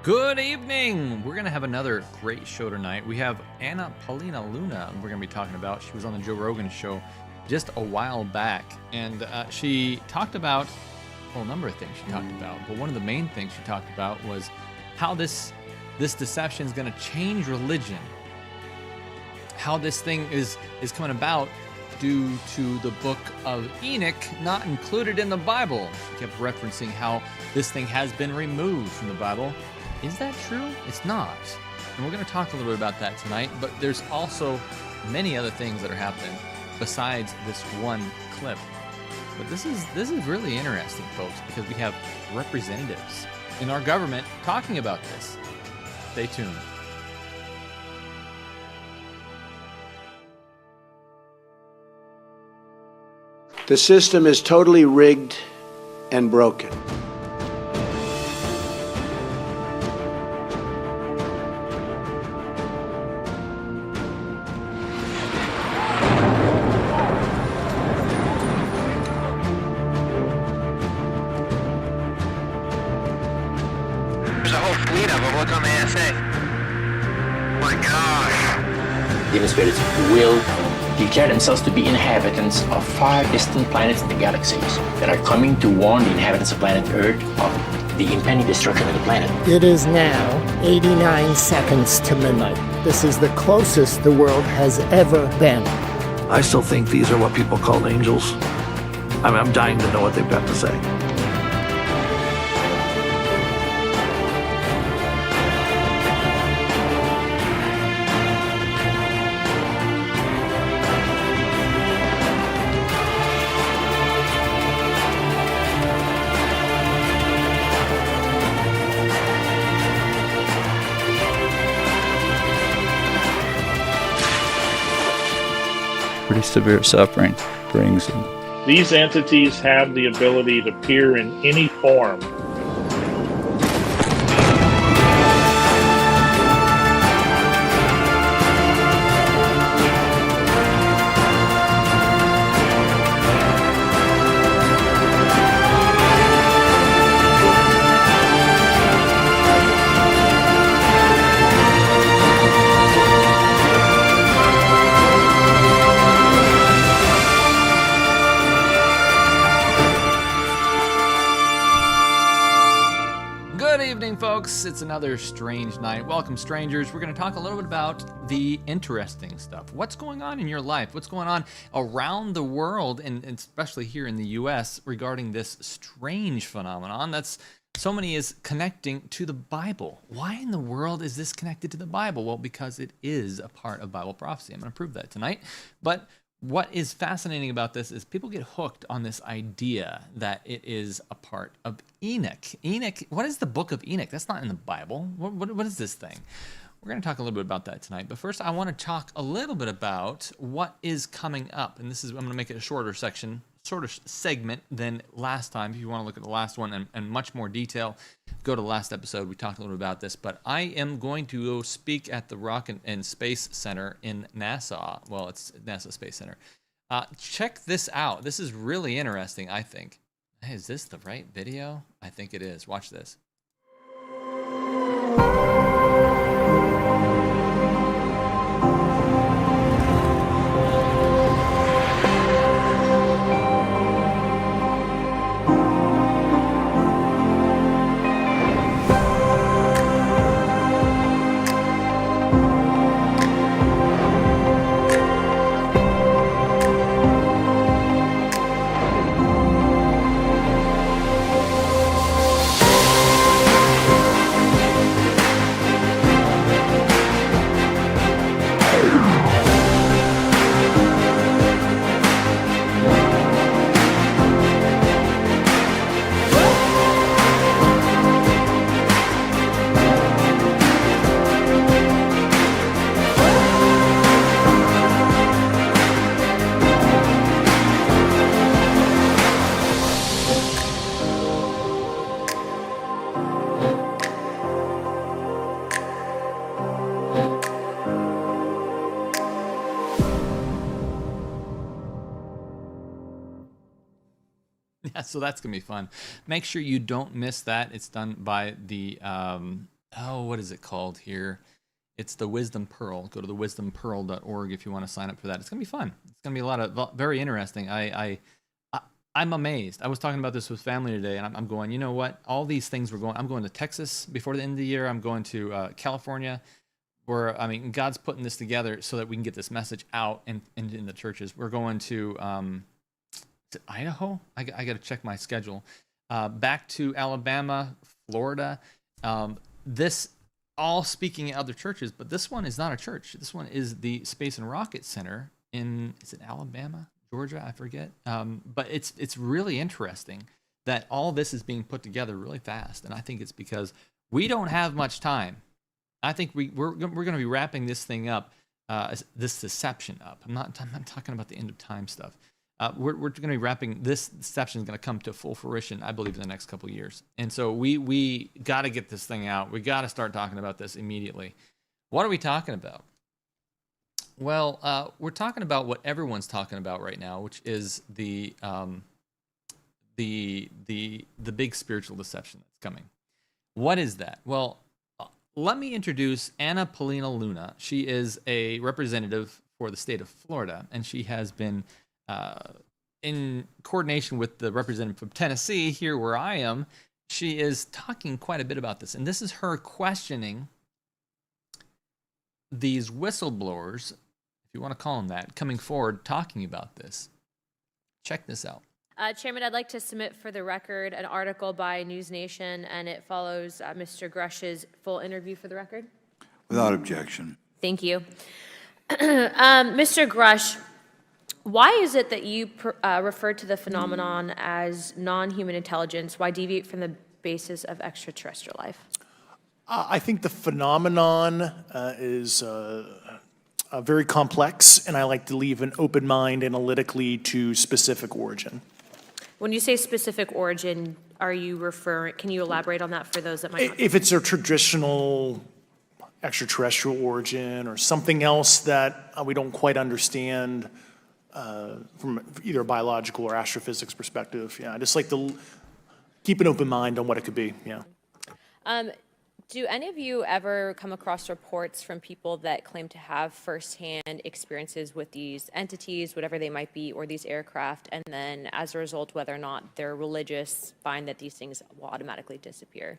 Good evening. We're going to have another great show tonight. We have Paulina Luna, we're going to be talking about. She was on the Joe Rogan show just a while back, and she talked about a number of things she talked about, but one of the main things she talked about was how this deception is going to change religion, how this thing is coming about due to the book of Enoch not included in the Bible. She kept referencing how this thing has been removed from the Bible. Is that true? It's not. And we're going to talk a little bit about that tonight, but there's also many other things that are happening besides this one clip. But this is really interesting, folks, because we have representatives in our government talking about this. Stay tuned. The system is totally rigged and broken. There's a whole fleet of them. Look on the ASA. My gosh. Demon spirits will declare themselves to be inhabitants of far distant planets in the galaxies that are coming to warn the inhabitants of planet Earth of the impending destruction of the planet. It is now 89 seconds to midnight. This is the closest the world has ever been. I still think these are what people call angels. I'm dying to know what they've got to say. Pretty severe suffering brings them. These entities have the ability to appear in any form. Folks, it's another strange night. Welcome, strangers. We're going to talk a little bit about the interesting stuff. What's going on in your life? What's going on around the world, and especially here in the U.S. regarding this strange phenomenon that's so many is connecting to the Bible. Why in the world is this connected to the Bible? Well, because it is a part of Bible prophecy. I'm going to prove that tonight. But what is fascinating about this is people get hooked on this idea that it is a part of Enoch. Enoch, what is the book of Enoch? That's not in the Bible. What is this thing? We're going to talk a little bit about that tonight. But first, I want to talk a little bit about what is coming up. And I'm going to make it a shorter segment than last time. If you want to look at the last one and much more detail, go to the last episode. We talked a little bit about this. But I am going to go speak at the Rock and Space Center in NASA. Well, it's NASA Space Center. Check this out. This is really interesting, I think. Hey, is this the right video? I think it is. Watch this. Yeah, so that's going to be fun. Make sure you don't miss that. It's done by the what is it called here? It's the Wisdom Pearl. Go to the wisdompearl.org if you want to sign up for that. It's going to be fun. It's going to be a lot of very interesting. I'm amazed. I was talking about this with family today, and I'm going, you know what? All these things I'm going to Texas before the end of the year. I'm going to California, where, I mean, God's putting this together so that we can get this message out and in the churches. We're going to is it Idaho? I got to check my schedule. Back to Alabama, Florida. This all speaking at other churches, but this one is not a church. This one is the Space and Rocket Center is it Alabama? Georgia, I forget. But it's really interesting that all this is being put together really fast, and I think it's because we don't have much time. I think we're going to be wrapping this thing up, this deception up. I'm not talking about the end of time stuff. We're going to be wrapping this deception is going to come to full fruition, I believe, in the next couple of years, and so we got to get this thing out. We got to start talking about this immediately. What are we talking about? Well, we're talking about what everyone's talking about right now, which is the big spiritual deception that's coming. What is that? Well, let me introduce Paulina Luna. She is a representative for the state of Florida, and she has been in coordination with the representative from Tennessee, here where I am. She is talking quite a bit about this, and this is her questioning these whistleblowers, if you want to call them that, coming forward talking about this. Check this out. Chairman, I'd like to submit for the record an article by News Nation, and it follows Mr. Grush's full interview for the record. Without objection. Thank you. Mr. Grush, why is it that you refer to the phenomenon as non-human intelligence? Why deviate from the basis of extraterrestrial life? I think the phenomenon is very complex, and I like to leave an open mind analytically to specific origin. When you say specific origin, are you can you elaborate on that for those that might not? If it's a traditional extraterrestrial origin or something else that we don't quite understand from either a biological or astrophysics perspective, I just like to keep an open mind on what it could be, Do any of you ever come across reports from people that claim to have firsthand experiences with these entities, whatever they might be, or these aircraft, and then as a result, whether or not they're religious, find that these things will automatically disappear?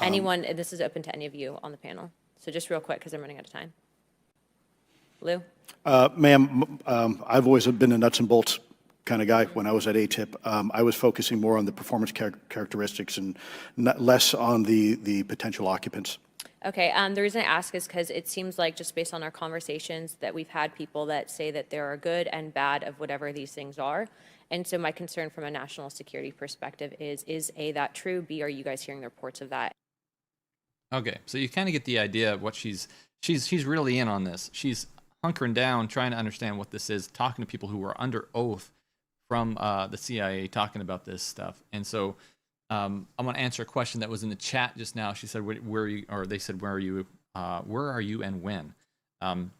Anyone, this is open to any of you on the panel. So just real quick, because I'm running out of time. Lou? Ma'am, I've always been a nuts and bolts kind of guy. When I was at ATIP, I was focusing more on the performance characteristics and less on the potential occupants. Okay, the reason I ask is because it seems like, just based on our conversations, that we've had people that say that there are good and bad of whatever these things are. And so my concern from a national security perspective is A, that true? B, are you guys hearing the reports of that? Okay, so you kind of get the idea of what she's really in on this. She's hunkering down, trying to understand what this is, talking to people who are under oath from the CIA, talking about this stuff. And so I'm going to answer a question that was in the chat just now. She said, where are you, or they said, where are you and when? I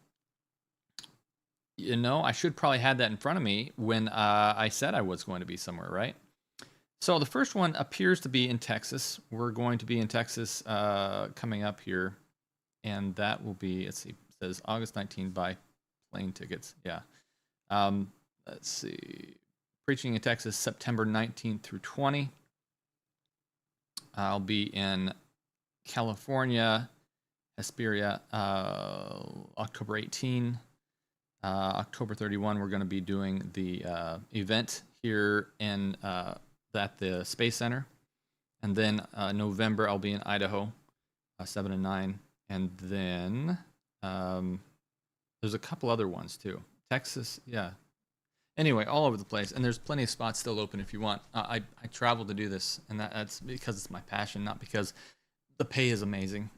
should probably have that in front of me when I said I was going to be somewhere, right? So the first one appears to be in Texas. We're going to be in Texas coming up here, and that will be, let's see, it says August 19th, buy plane tickets. Yeah. Let's see. Preaching in Texas, September 19th through 20. I'll be in California, Hesperia, October 18. October 31, we're going to be doing the event here in at the Space Center. And then November, I'll be in Idaho, 7 and 9. And then there's a couple other ones too. Texas, yeah. Anyway, all over the place, and there's plenty of spots still open if you want. I travel to do this, and that's because it's my passion, not because the pay is amazing.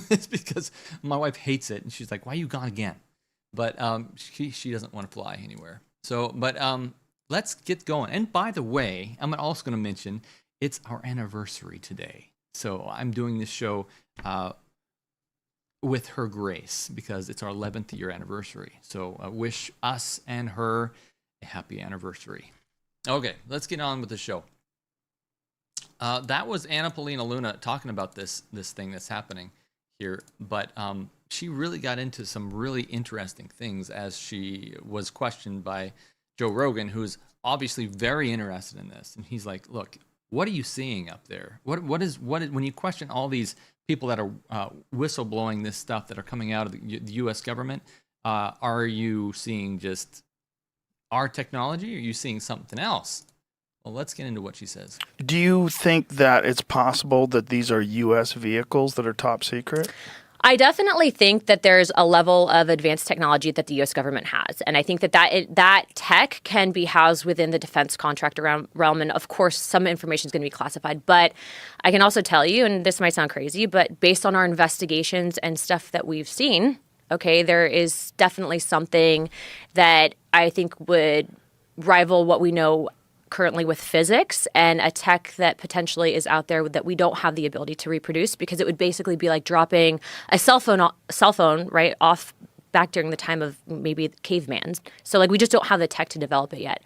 It's because my wife hates it, and she's like, "Why are you gone again?" But she doesn't want to fly anywhere. So, but let's get going. And by the way, I'm also going to mention it's our anniversary today. So I'm doing this show with her grace because it's our 11th year anniversary. So wish us and her a happy anniversary. Okay, let's get on with the show. That was Paulina Luna talking about this thing that's happening here, but she really got into some really interesting things as she was questioned by Joe Rogan, who's obviously very interested in this, and he's like, "Look, what are you seeing up there? What is when you question all these people that are whistleblowing this stuff that are coming out of the U.S. government? Are you seeing just our technology, or are you seeing something else?" Well, let's get into what she says. Do you think that it's possible that these are U.S. vehicles that are top secret? I definitely think that there's a level of advanced technology that the U.S. government has. And I think that tech can be housed within the defense contractor realm. And of course, some information is going to be classified. But I can also tell you, and this might sound crazy, but based on our investigations and stuff that we've seen, okay, there is definitely something that I think would rival what we know currently with physics, and a tech that potentially is out there that we don't have the ability to reproduce, because it would basically be like dropping a cell phone right off back during the time of maybe caveman. So like we just don't have the tech to develop it yet.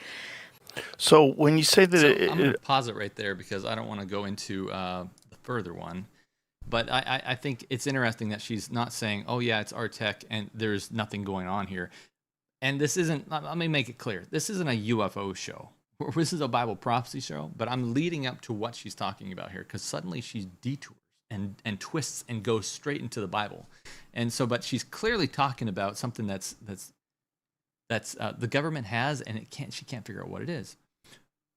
So when you say that, I'm going to pause it right there because I don't want to go into the further one. But I think it's interesting that she's not saying, "Oh yeah, it's our tech and there's nothing going on here." And this isn't. Let me make it clear. This isn't a UFO show. This is a Bible prophecy show, but I'm leading up to what she's talking about here, because suddenly she detours and twists and goes straight into the Bible, and so, but she's clearly talking about something that's the government has, and she can't figure out what it is.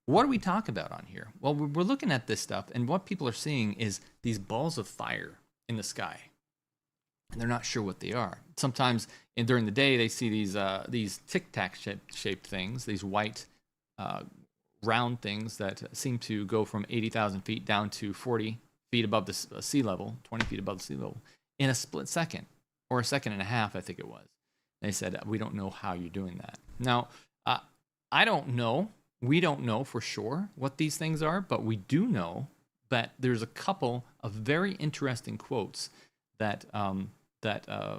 What do we talk about on here? Well, we're looking at this stuff, and what people are seeing is these balls of fire in the sky, and they're not sure what they are. Sometimes, during the day, they see these tic-tac shaped things, these white round things that seem to go from 80,000 feet down to 40 feet above the sea level, 20 feet above the sea level, in a split second, or a second and a half, I think it was. They said, "We don't know how you're doing that." Now, I don't know. We don't know for sure what these things are, but we do know that there's a couple of very interesting quotes that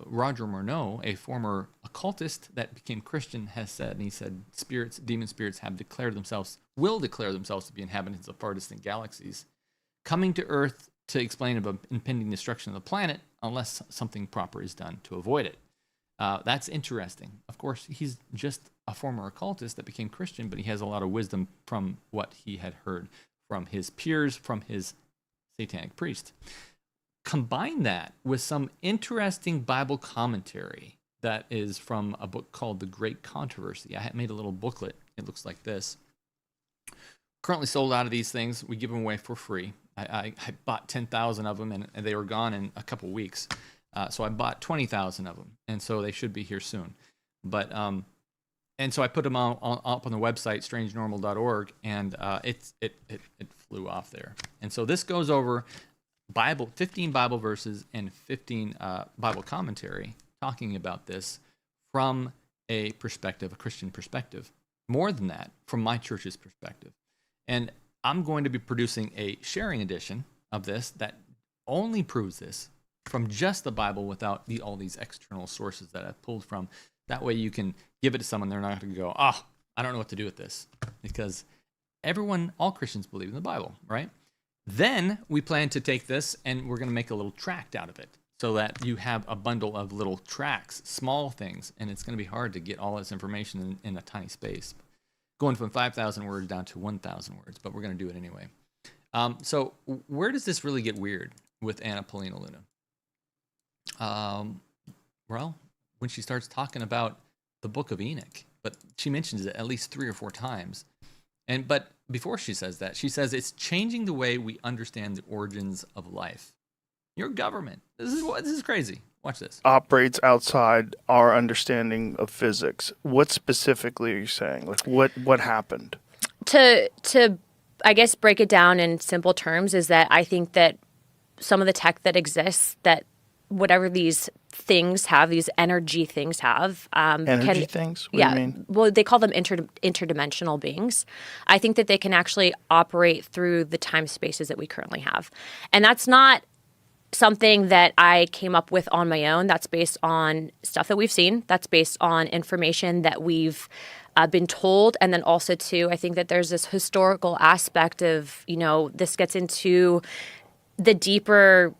Roger Morneau, a former occultist that became Christian, has said. And he said, demon spirits will declare themselves to be inhabitants of far distant galaxies, coming to Earth to explain about impending destruction of the planet unless something proper is done to avoid it. That's interesting. Of course, he's just a former occultist that became Christian, but he has a lot of wisdom from what he had heard from his peers, from his satanic priest. Combine that with some interesting Bible commentary that is from a book called The Great Controversy. I made a little booklet. It looks like this. Currently sold out of these things. We give them away for free. I bought 10,000 of them, and they were gone in a couple weeks. So I bought 20,000 of them, and so they should be here soon. But and so I put them up on the website, strangenormal.org, and it flew off there. And so this goes over 15 Bible verses and 15 Bible commentary talking about this from a Christian perspective. More than that, from my church's perspective. And I'm going to be producing a sharing edition of this that only proves this from just the Bible without all these external sources that I've pulled from. That way you can give it to someone. They're not going to go, "Oh, I don't know what to do with this." Because all Christians believe in the Bible, right? Then we plan to take this and we're going to make a little tract out of it so that you have a bundle of little tracts, small things, and it's going to be hard to get all this information in a tiny space. Going from 5,000 words down to 1,000 words, but we're going to do it anyway. So where does this really get weird with Paulina Luna? Well, when she starts talking about the book of Enoch, but she mentions it at least 3 or 4 times. But before she says that, she says it's changing the way we understand the origins of life. Your government. This is crazy. Watch this. Operates outside our understanding of physics. What specifically are you saying? Like what happened? To I guess break it down in simple terms is that I think that some of the tech that exists, that whatever these things have, these energy things have. Energy things? What do you mean? Well, they call them interdimensional beings. I think that they can actually operate through the time spaces that we currently have. And that's not something that I came up with on my own. That's based on stuff that we've seen. That's based on information that we've been told. And then also, too, I think that there's this historical aspect of, this gets into the deeper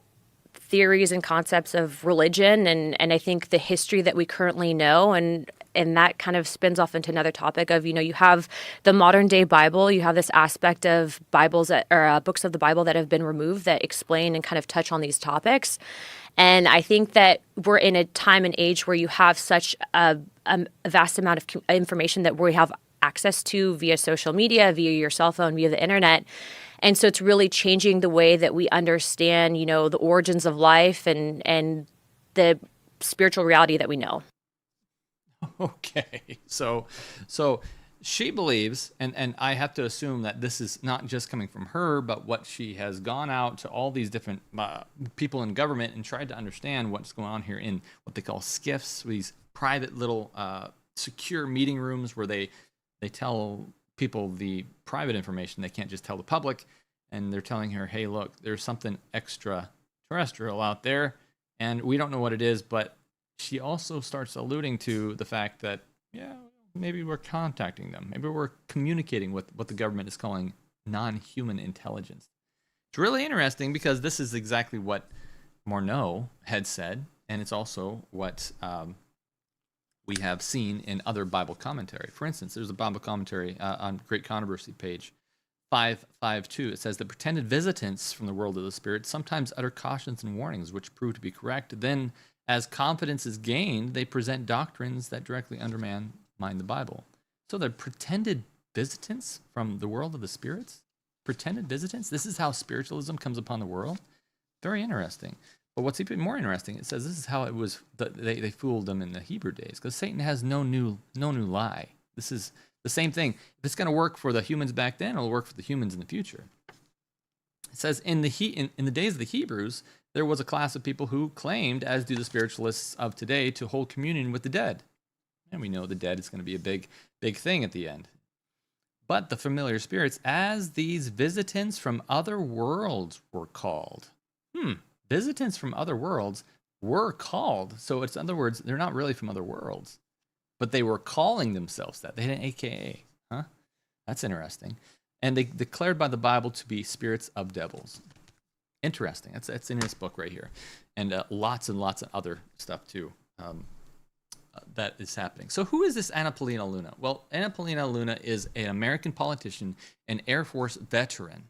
theories and concepts of religion. And I think the history that we currently know, and that kind of spins off into another topic of, you have the modern day Bible, you have this aspect of Bibles or books of the Bible that have been removed that explain and kind of touch on these topics. And I think that we're in a time and age where you have such a vast amount of information that we have access to via social media, via your cell phone, via the internet. And so it's really changing the way that we understand, the origins of life and the spiritual reality that we know. Okay, so she believes, and I have to assume that this is not just coming from her, but what she has gone out to all these different people in government and tried to understand what's going on here in what they call SCIFs, these private little secure meeting rooms where they tell people the private information they can't just tell the public, and they're telling her, hey, look, there's something extraterrestrial out there, and we don't know what it is, but she also starts alluding to the fact that, maybe we're contacting them. Maybe we're communicating with what the government is calling non-human intelligence. It's really interesting because this is exactly what Morneau had said, and it's also what we have seen in other Bible commentary. For instance, there's a Bible commentary on Great Controversy, page 552. It says, the pretended visitants from the world of the spirit sometimes utter cautions and warnings which prove to be correct. Then, as confidence is gained, they present doctrines that directly undermine the Bible. So they're pretended visitants from the world of the spirits? Pretended visitants? This is how spiritualism comes upon the world? Very interesting. But what's even more interesting, it says this is how it was, they fooled them in the Hebrew days, because Satan has no new lie. This is the same thing. If it's going to work for the humans back then, it'll work for the humans in the future. It says, in the days of the Hebrews, there was a class of people who claimed, as do the spiritualists of today, to hold communion with the dead. And we know the dead is going to be a big thing at the end. But the familiar spirits, as these visitants from other worlds were called. Visitants from other worlds were called. So it's, in other words, they're not really from other worlds, but they were calling themselves that. They had an AKA. That's interesting. And they declared by the Bible to be spirits of devils. Interesting. That's in this book right here. And lots and lots of other stuff too. That is happening. So who is this Paulina Luna? Well, Paulina Luna is an American politician and Air Force veteran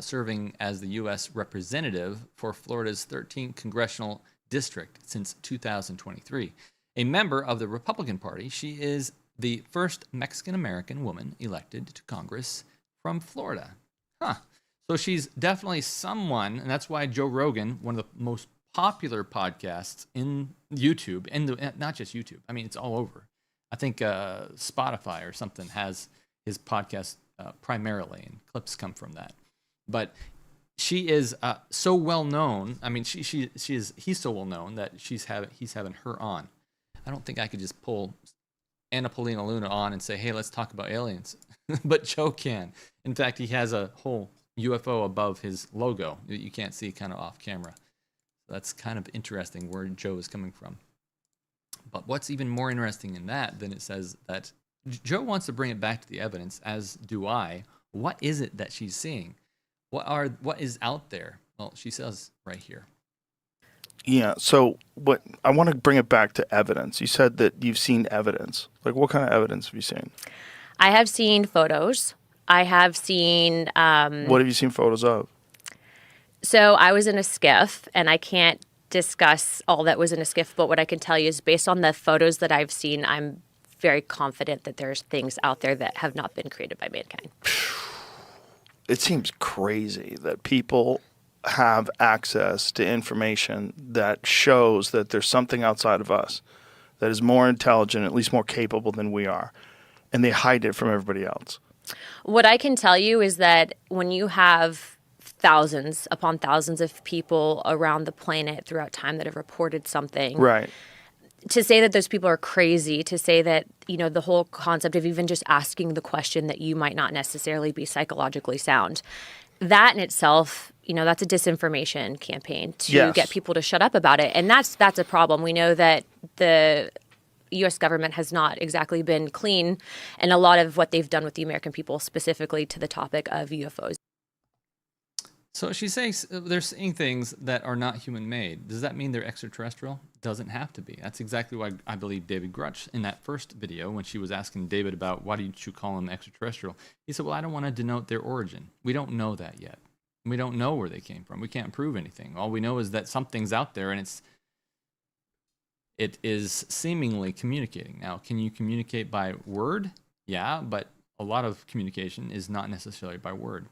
serving as the U.S. representative for Florida's 13th congressional district since 2023. A member of the Republican Party, she is the first Mexican-American woman elected to Congress from Florida. So she's definitely someone, and that's why Joe Rogan, one of the most popular podcasts in YouTube, and not just YouTube. I mean, it's all over. I think Spotify or something has his podcast primarily, and clips come from that. But she is so well known. I mean, he's so well known that he's having her on. I don't think I could just pull Paulina Luna on and say, hey, let's talk about aliens. But Joe can. In fact, he has a whole UFO above his logo that you can't see kind of off camera. That's kind of interesting where Joe is coming from. But what's even more interesting in that than it says that Joe wants to bring it back to the evidence, as do I. What is it that she's seeing? What is out there? Well, she says right here. Yeah, so I want to bring it back to evidence. You said that you've seen evidence. Like, what kind of evidence have you seen? I have seen photos. I have seen... what have you seen photos of? So I was in a skiff, and I can't discuss all that was in a skiff, but what I can tell you is based on the photos that I've seen, I'm very confident that there's things out there that have not been created by mankind. It seems crazy that people have access to information that shows that there's something outside of us that is more intelligent, at least more capable than we are, and they hide it from everybody else. What I can tell you is that when you have thousands upon thousands of people around the planet throughout time that have reported something. Right. To say that those people are crazy, to say that, the whole concept of even just asking the question that you might not necessarily be psychologically sound, that in itself, that's a disinformation campaign to get people to shut up about it. And that's a problem. We know that the U.S. government has not exactly been clean in a lot of what they've done with the American people, specifically to the topic of UFOs. So she says they're seeing things that are not human-made. Does that mean they're extraterrestrial? Doesn't have to be. That's exactly why I believe David Grutch, in that first video, when she was asking David about why didn't you call them extraterrestrial, he said, well, I don't want to denote their origin. We don't know that yet. We don't know where they came from. We can't prove anything. All we know is that something's out there, and it is seemingly communicating. Now, can you communicate by word? Yeah, but a lot of communication is not necessarily by word.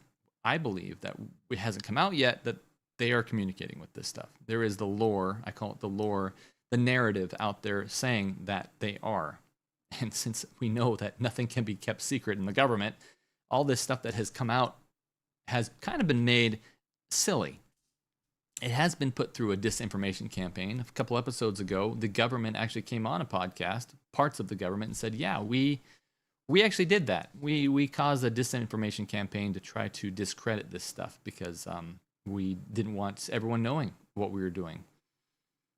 I believe that it hasn't come out yet that they are communicating with this stuff. There is the lore, I call it the lore, the narrative out there saying that they are. And since we know that nothing can be kept secret in the government, all this stuff that has come out has kind of been made silly. It has been put through a disinformation campaign. A couple episodes ago, the government actually came on a podcast, parts of the government, and said, yeah, we actually did that. We caused a disinformation campaign to try to discredit this stuff because we didn't want everyone knowing what we were doing.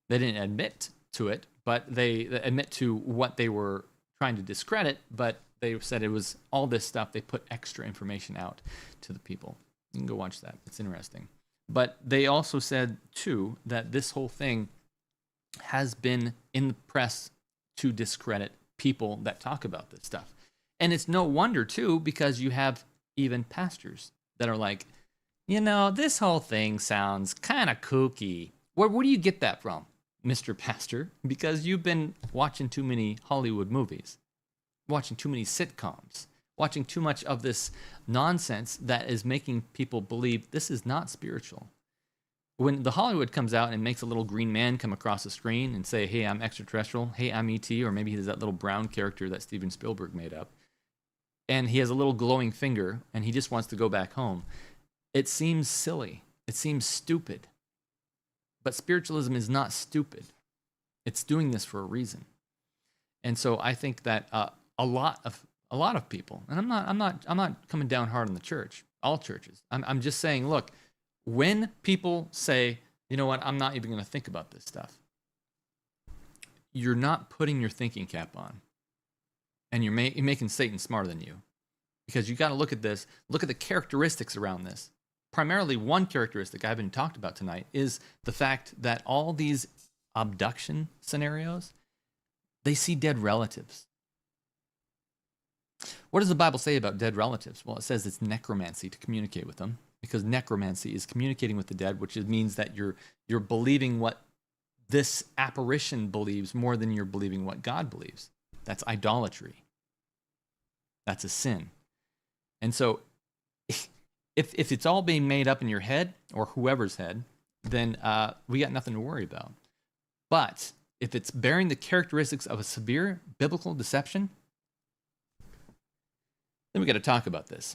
They didn't admit to it, but they admit to what they were trying to discredit, but they said it was all this stuff. They put extra information out to the people. You can go watch that. It's interesting. But they also said, too, that this whole thing has been in the press to discredit people that talk about this stuff. And it's no wonder, too, because you have even pastors that are like, you know, this whole thing sounds kind of kooky. Where do you get that from, Mr. Pastor? Because you've been watching too many Hollywood movies, watching too many sitcoms, watching too much of this nonsense that is making people believe this is not spiritual. When the Hollywood comes out and makes a little green man come across the screen and say, hey, I'm extraterrestrial, hey, I'm E.T., or maybe he's that little brown character that Steven Spielberg made up, and he has a little glowing finger and he just wants to go back home, it seems silly. It seems stupid. But spiritualism is not stupid. It's doing this for a reason. And so I think that a lot of people, and I'm not coming down hard on the church, all churches. I'm just saying, look, when people say, you know what, I'm not even going to think about this stuff, you're not putting your thinking cap on, and you're making Satan smarter than you, because you got to look at this, look at the characteristics around this. Primarily, one characteristic I haven't talked about tonight is the fact that all these abduction scenarios, they see dead relatives. What does the Bible say about dead relatives? Well, it says it's necromancy to communicate with them, because necromancy is communicating with the dead, which means that you're believing what this apparition believes more than you're believing what God believes. That's idolatry. That's a sin. And so if it's all being made up in your head or whoever's head, then we got nothing to worry about. But if it's bearing the characteristics of a severe biblical deception, then we got to talk about this.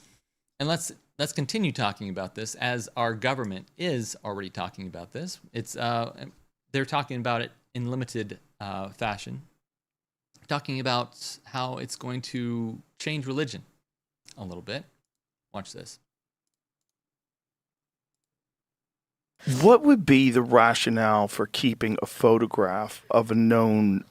And let's continue talking about this, as our government is already talking about this. It's they're talking about it in limited fashion, talking about how it's going to change religion a little bit. Watch this. What would be the rationale for keeping a photograph of a known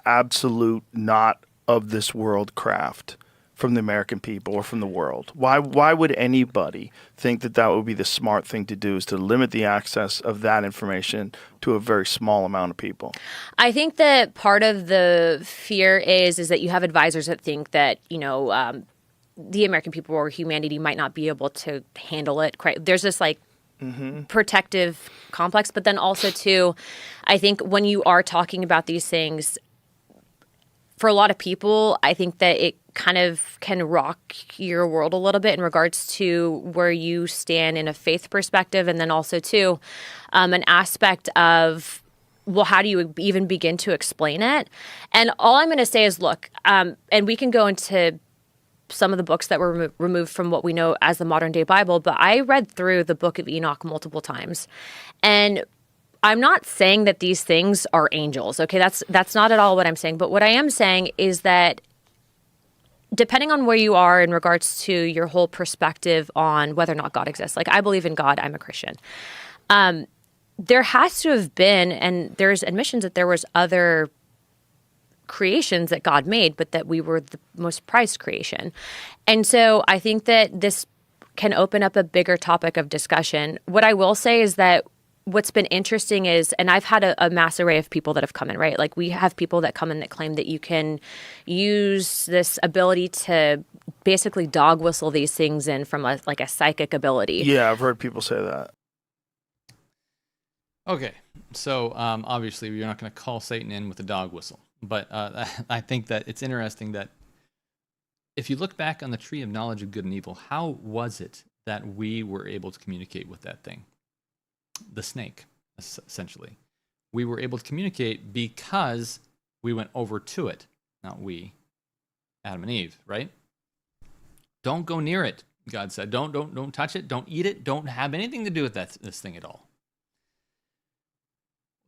absolute not of this world craft from the American people or from the world? Why would anybody think that would be the smart thing to do, is to limit the access of that information to a very small amount of people? I think that part of the fear is that you have advisors that think that, the American people or humanity might not be able to handle it. There's this protective complex, but then also too, I think when you are talking about these things, for a lot of people, I think that it kind of can rock your world a little bit in regards to where you stand in a faith perspective, and then also too, an aspect of, well, how do you even begin to explain it? And all I'm going to say is, look, and we can go into some of the books that were removed from what we know as the modern day Bible, but I read through the book of Enoch multiple times. And I'm not saying that these things are angels. Okay, that's not at all what I'm saying. But what I am saying is that depending on where you are in regards to your whole perspective on whether or not God exists, like I believe in God, I'm a Christian. There has to have been, and there's admissions that there was other creations that God made, but that we were the most prized creation. And so I think that this can open up a bigger topic of discussion. What I will say is that what's been interesting is, and I've had a mass array of people that have come in, right? Like we have people that come in that claim that you can use this ability to basically dog whistle these things in from a psychic ability. Yeah, I've heard people say that. Okay, so obviously you're not going to call Satan in with a dog whistle, but I think that it's interesting that if you look back on the tree of knowledge of good and evil, how was it that we were able to communicate with that thing? The snake, essentially. We were able to communicate because we went over to it. Not we, Adam and Eve, right? Don't go near it, God said. Don't touch it. Don't eat it. Don't have anything to do with this thing at all.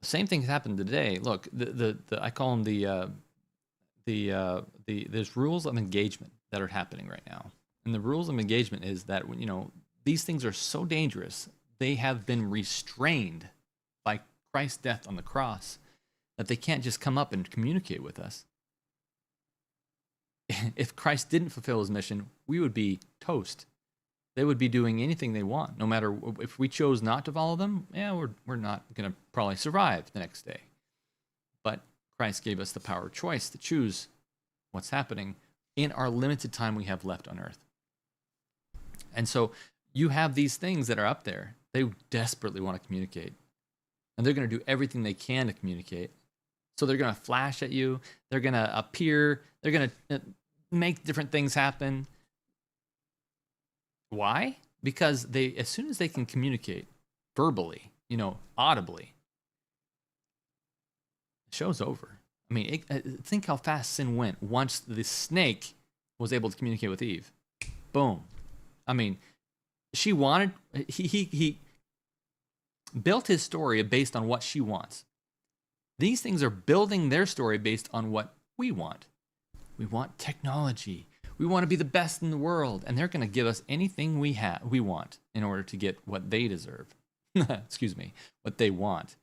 Same thing has happened today. Look, I call them there's rules of engagement that are happening right now, and the rules of engagement is that these things are so dangerous. They have been restrained by Christ's death on the cross that they can't just come up and communicate with us. If Christ didn't fulfill his mission, we would be toast. They would be doing anything they want, no matter if we chose not to follow them. Yeah, we're not going to probably survive the next day. But Christ gave us the power of choice to choose what's happening in our limited time we have left on earth. And so you have these things that are up there. They desperately want to communicate. And they're going to do everything they can to communicate. So they're going to flash at you. They're going to appear. They're going to make different things happen. Why? Because as soon as they can communicate verbally, audibly, the show's over. I mean, think how fast sin went once the snake was able to communicate with Eve. Boom. I mean, he built his story based on what she wants. These things are building their story based on what we want. We want technology. We want to be the best in the world, and they're going to give us anything we want in order to get what they deserve. Excuse me, what they want.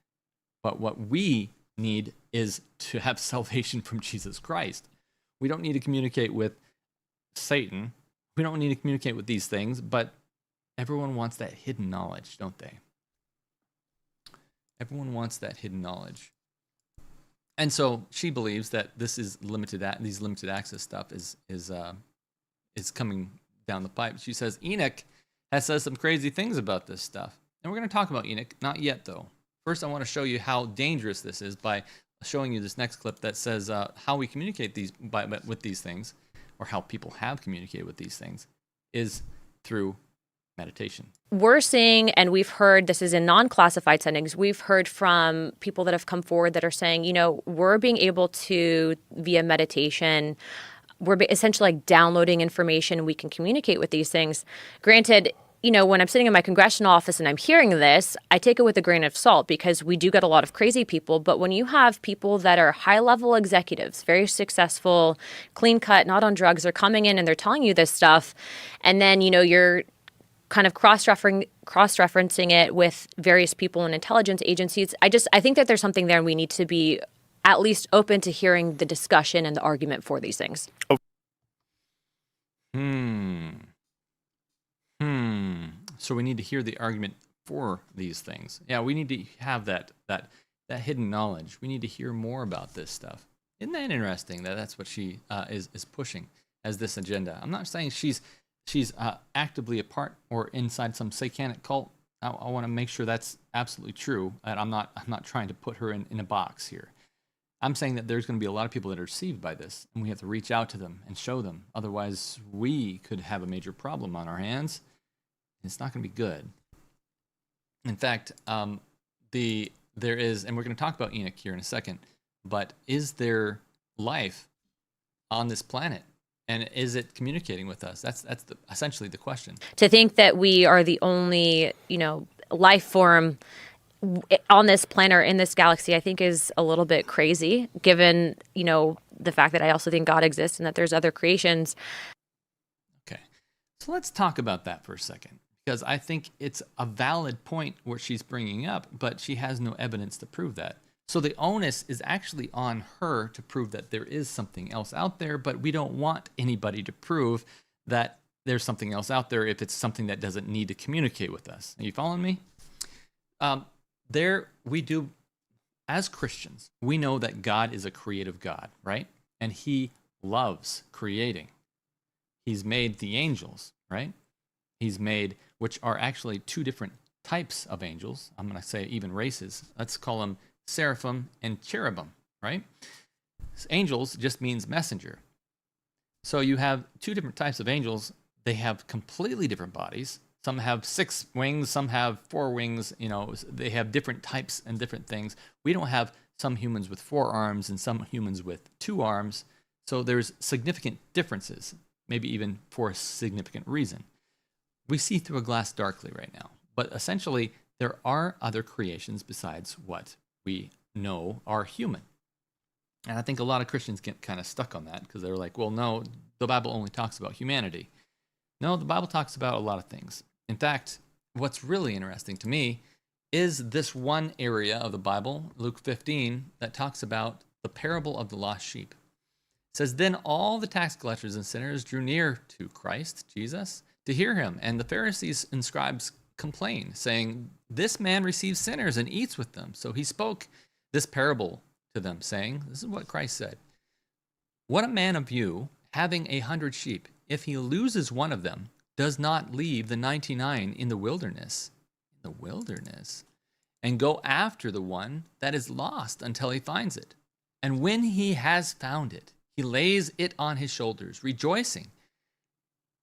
But what we need is to have salvation from Jesus Christ. We don't need to communicate with Satan. We don't need to communicate with these things, but everyone wants that hidden knowledge, don't they? Everyone wants that hidden knowledge. And so she believes that this is these limited access stuff is coming down the pipe. She says Enoch has said some crazy things about this stuff. And we're going to talk about Enoch, not yet though. First, I want to show you how dangerous this is by showing you this next clip that says how we communicate with these things, or how people have communicated with these things, is through meditation. We're seeing, and we've heard, this is in non-classified settings, we've heard from people that have come forward that are saying, we're being able to, via meditation, we're essentially like downloading information. We can communicate with these things. Granted, when I'm sitting in my congressional office and I'm hearing this, I take it with a grain of salt because we do get a lot of crazy people. But when you have people that are high-level executives, very successful, clean-cut, not on drugs, they're coming in and they're telling you this stuff, and then, you're kind of cross-referencing it with various people in intelligence agencies, I think that there's something there, and we need to be at least open to hearing the discussion and the argument for these things. So we need to hear the argument for these things. Yeah, we need to have that hidden knowledge. We need to hear more about this stuff. Isn't that interesting that that's what she is pushing as this agenda? I'm not saying she's actively a part or inside some satanic cult. I want to make sure that's absolutely true. And I'm not trying to put her in a box here. I'm saying that there's going to be a lot of people that are deceived by this, and we have to reach out to them and show them. Otherwise, we could have a major problem on our hands. It's not going to be good. In fact, there is, and we're going to talk about Enoch here in a second, but is there life on this planet? And is it communicating with us? That's essentially the question. To think that we are the only, life form on this planet or in this galaxy, I think is a little bit crazy, given, the fact that I also think God exists and that there's other creations. Okay. So let's talk about that for a second, because I think it's a valid point what she's bringing up, but she has no evidence to prove that. So the onus is actually on her to prove that there is something else out there, but we don't want anybody to prove that there's something else out there if it's something that doesn't need to communicate with us. Are you following me? We do, as Christians, we know that God is a creative God, right? And he loves creating. He's made the angels, right? He's made, which are actually two different types of angels. I'm going to say even races. Let's call them seraphim and cherubim, right? Angels just means messenger. So you have two different types of angels. They have completely different bodies. Some have 6 wings, some have 4 wings. They have different types and different things. We don't have some humans with 4 arms and some humans with 2 arms. So there's significant differences, maybe even for a significant reason. We see through a glass darkly right now. But essentially, there are other creations besides what we know are human. And I think a lot of Christians get kind of stuck on that because they're like, well, no, the Bible only talks about humanity. No, the Bible talks about a lot of things. In fact, what's really interesting to me is this one area of the Bible, Luke 15, that talks about the parable of the lost sheep. It says, then all the tax collectors and sinners drew near to Christ, Jesus, to hear him. And the Pharisees and scribes complained, saying, this man receives sinners and eats with them. So he spoke this parable to them, saying, this is what Christ said. What a man of you, having 100 sheep, if he loses one of them, does not leave the 99 in the wilderness, and go after the one that is lost until he finds it. And when he has found it, he lays it on his shoulders, rejoicing.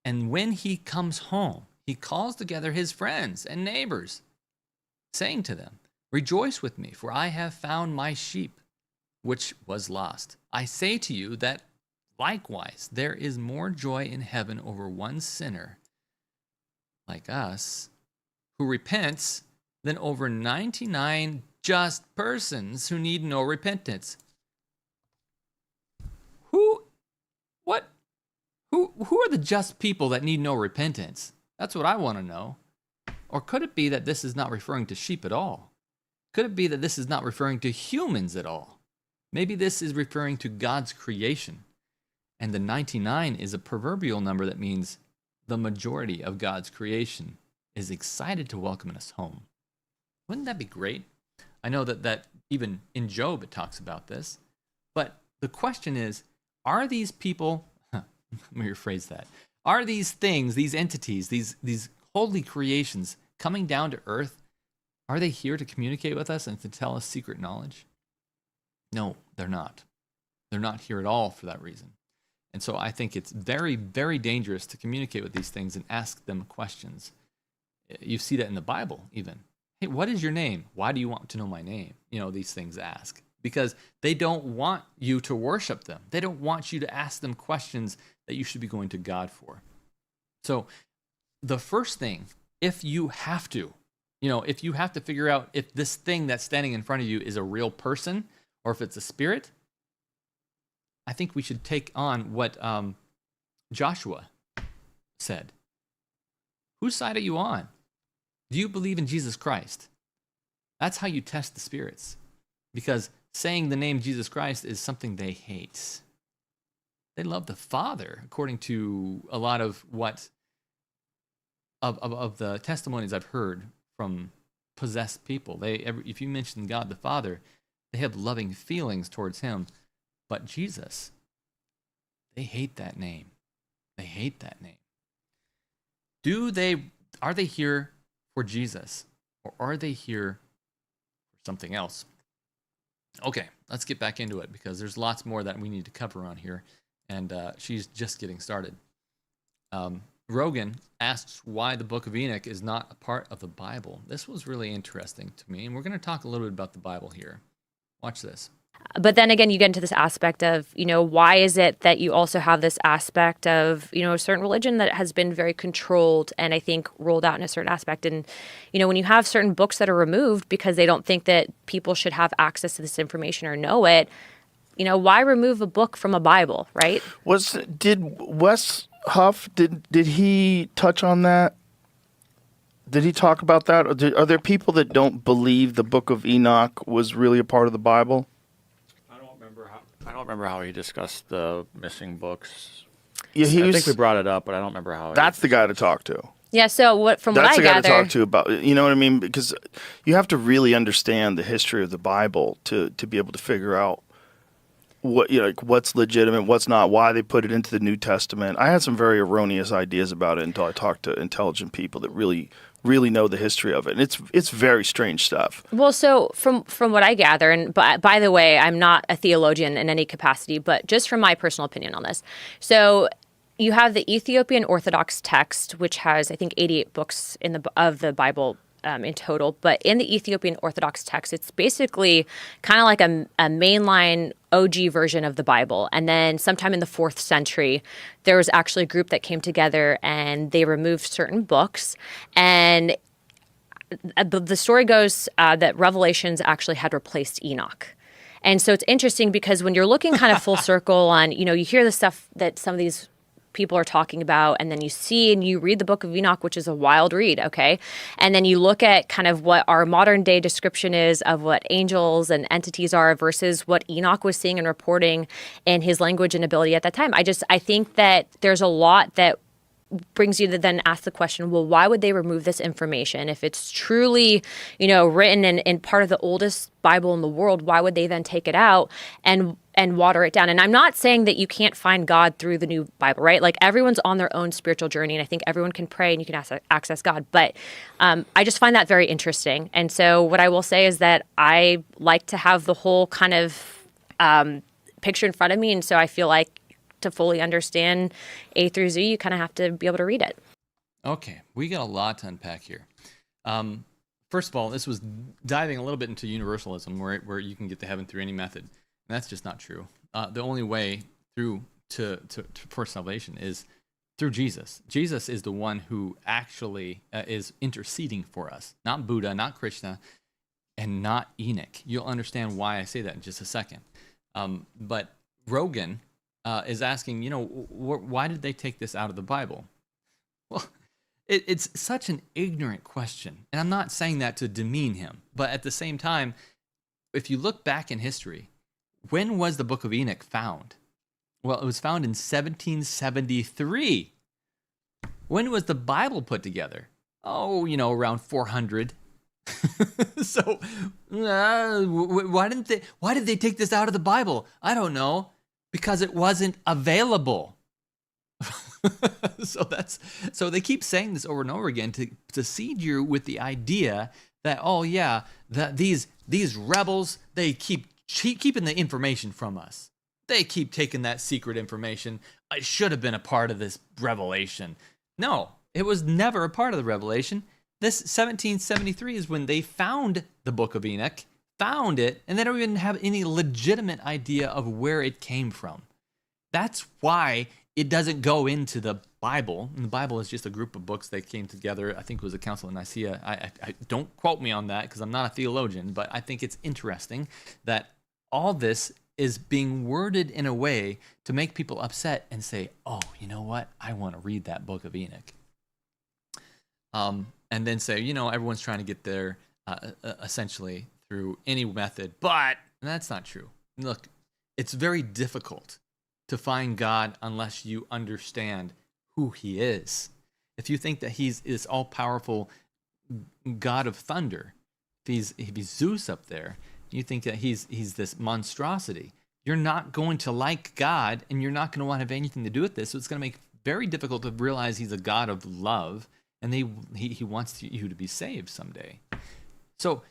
And when he comes home, he calls together his friends and neighbors, saying to them, rejoice with me, for I have found my sheep, which was lost. I say to you that likewise, there is more joy in heaven over one sinner like us who repents than over 99 just persons who need no repentance. Who are the just people that need no repentance? That's what I want to know. Or could it be that this is not referring to sheep at all? Could it be that this is not referring to humans at all? Maybe this is referring to God's creation. And the 99 is a proverbial number that means the majority of God's creation is excited to welcome us home. Wouldn't that be great? I know that even in Job it talks about this. But the question is, are these people, let me rephrase that, are these things, these entities, these holy creations coming down to earth, are they here to communicate with us and to tell us secret knowledge? No, they're not. They're not here at all for that reason. And so I think it's very, very dangerous to communicate with these things and ask them questions. You see that in the Bible even. Hey, what is your name? Why do you want to know my name? These things ask. Because they don't want you to worship them. They don't want you to ask them questions that you should be going to God for. So the first thing, if you have to figure out if this thing that's standing in front of you is a real person or if it's a spirit, I think we should take on what Joshua said. Whose side are you on? Do you believe in Jesus Christ? That's how you test the spirits. Because saying the name Jesus Christ is something they hate. They love the Father, according to a lot of of the testimonies I've heard from possessed people. If you mention God the Father, they have loving feelings towards him. But Jesus, they hate that name. They hate that name. Are they here for Jesus, or are they here for something else? Okay, let's get back into it because there's lots more that we need to cover on here, and she's just getting started. Rogan asks why the book of Enoch is not a part of the Bible. This was really interesting to me, and we're going to talk a little bit about the Bible here. Watch this. But then again, you get into this aspect of, why is it that you also have this aspect of, a certain religion that has been very controlled and I think rolled out in a certain aspect. And, when you have certain books that are removed because they don't think that people should have access to this information or know it, why remove a book from a Bible, right? Did Wes Huff, did he touch on that? Did he talk about that? Are there people that don't believe the Book of Enoch was really a part of the Bible? I don't remember how he discussed the missing books. Yeah, I think we brought it up, but I don't remember how. That's the guy to talk to. Yeah, so from what I That's the guy to gather, talk to about, you know what I mean? Because you have to really understand the history of the Bible to be able to figure out what, you know, like what's legitimate, what's not, why they put it into the New Testament. I had some very erroneous ideas about it until I talked to intelligent people that really know the history of it. And it's very strange stuff. well, so from what I gather, and by the way, I'm not a theologian in any capacity, but just from my personal opinion on this. So you have the Ethiopian Orthodox text, which has, I think, 88 books of the Bible in total. But in the Ethiopian Orthodox text, it's basically kind of like a mainline OG version of the Bible. And then sometime in the 4th century, there was actually a group that came together and they removed certain books. And the story goes that Revelations actually had replaced Enoch. And so it's interesting because when you're looking kind of full circle on, you hear the stuff that some of these people are talking about, and then you see and you read the Book of Enoch, which is a wild read, okay? And then you look at kind of what our modern day description is of what angels and entities are versus what Enoch was seeing and reporting in his language and ability at that time. I think that there's a lot that brings you to then ask the question, well, why would they remove this information? If it's truly, written in part of the oldest Bible in the world, why would they then take it out and water it down? And I'm not saying that you can't find God through the new Bible, right? Like everyone's on their own spiritual journey, and I think everyone can pray and you can access God. But I just find that very interesting. And so what I will say is that I like to have the whole kind of picture in front of me. And so I feel like to fully understand A through Z, you kind of have to be able to read it. Okay, we got a lot to unpack here. First of all, this was diving a little bit into universalism, where you can get to heaven through any method. And that's just not true. The only way through for salvation is through Jesus. Jesus is the one who actually is interceding for us, not Buddha, not Krishna, and not Enoch. You'll understand why I say that in just a second. But Rogan is asking, why did they take this out of the Bible? Well, it's such an ignorant question. And I'm not saying that to demean him. But at the same time, if you look back in history, when was the Book of Enoch found? Well, it was found in 1773. When was the Bible put together? Oh, around 400. So why did they take this out of the Bible? I don't know. Because it wasn't available. So they keep saying this over and over again to seed you with the idea that, oh yeah, that these rebels, they keep keeping the information from us. They keep taking that secret information. It should have been a part of this revelation. No, it was never a part of the revelation. This 1773 is when they found the Book of Enoch, found it, and they don't even have any legitimate idea of where it came from. That's why it doesn't go into the Bible. And the Bible is just a group of books that came together. I think it was a Council of Nicaea. I don't quote me on that because I'm not a theologian, but I think it's interesting that all this is being worded in a way to make people upset and say, oh, you know what? I want to read that Book of Enoch. And then say, everyone's trying to get there essentially through any method, but that's not true. Look, it's very difficult to find God unless you understand who he is. If you think that he's this all-powerful God of thunder, if he's Zeus up there, you think that he's this monstrosity, you're not going to like God, and you're not going to want to have anything to do with this. So it's going to make it very difficult to realize he's a God of love, and he wants you to be saved someday. So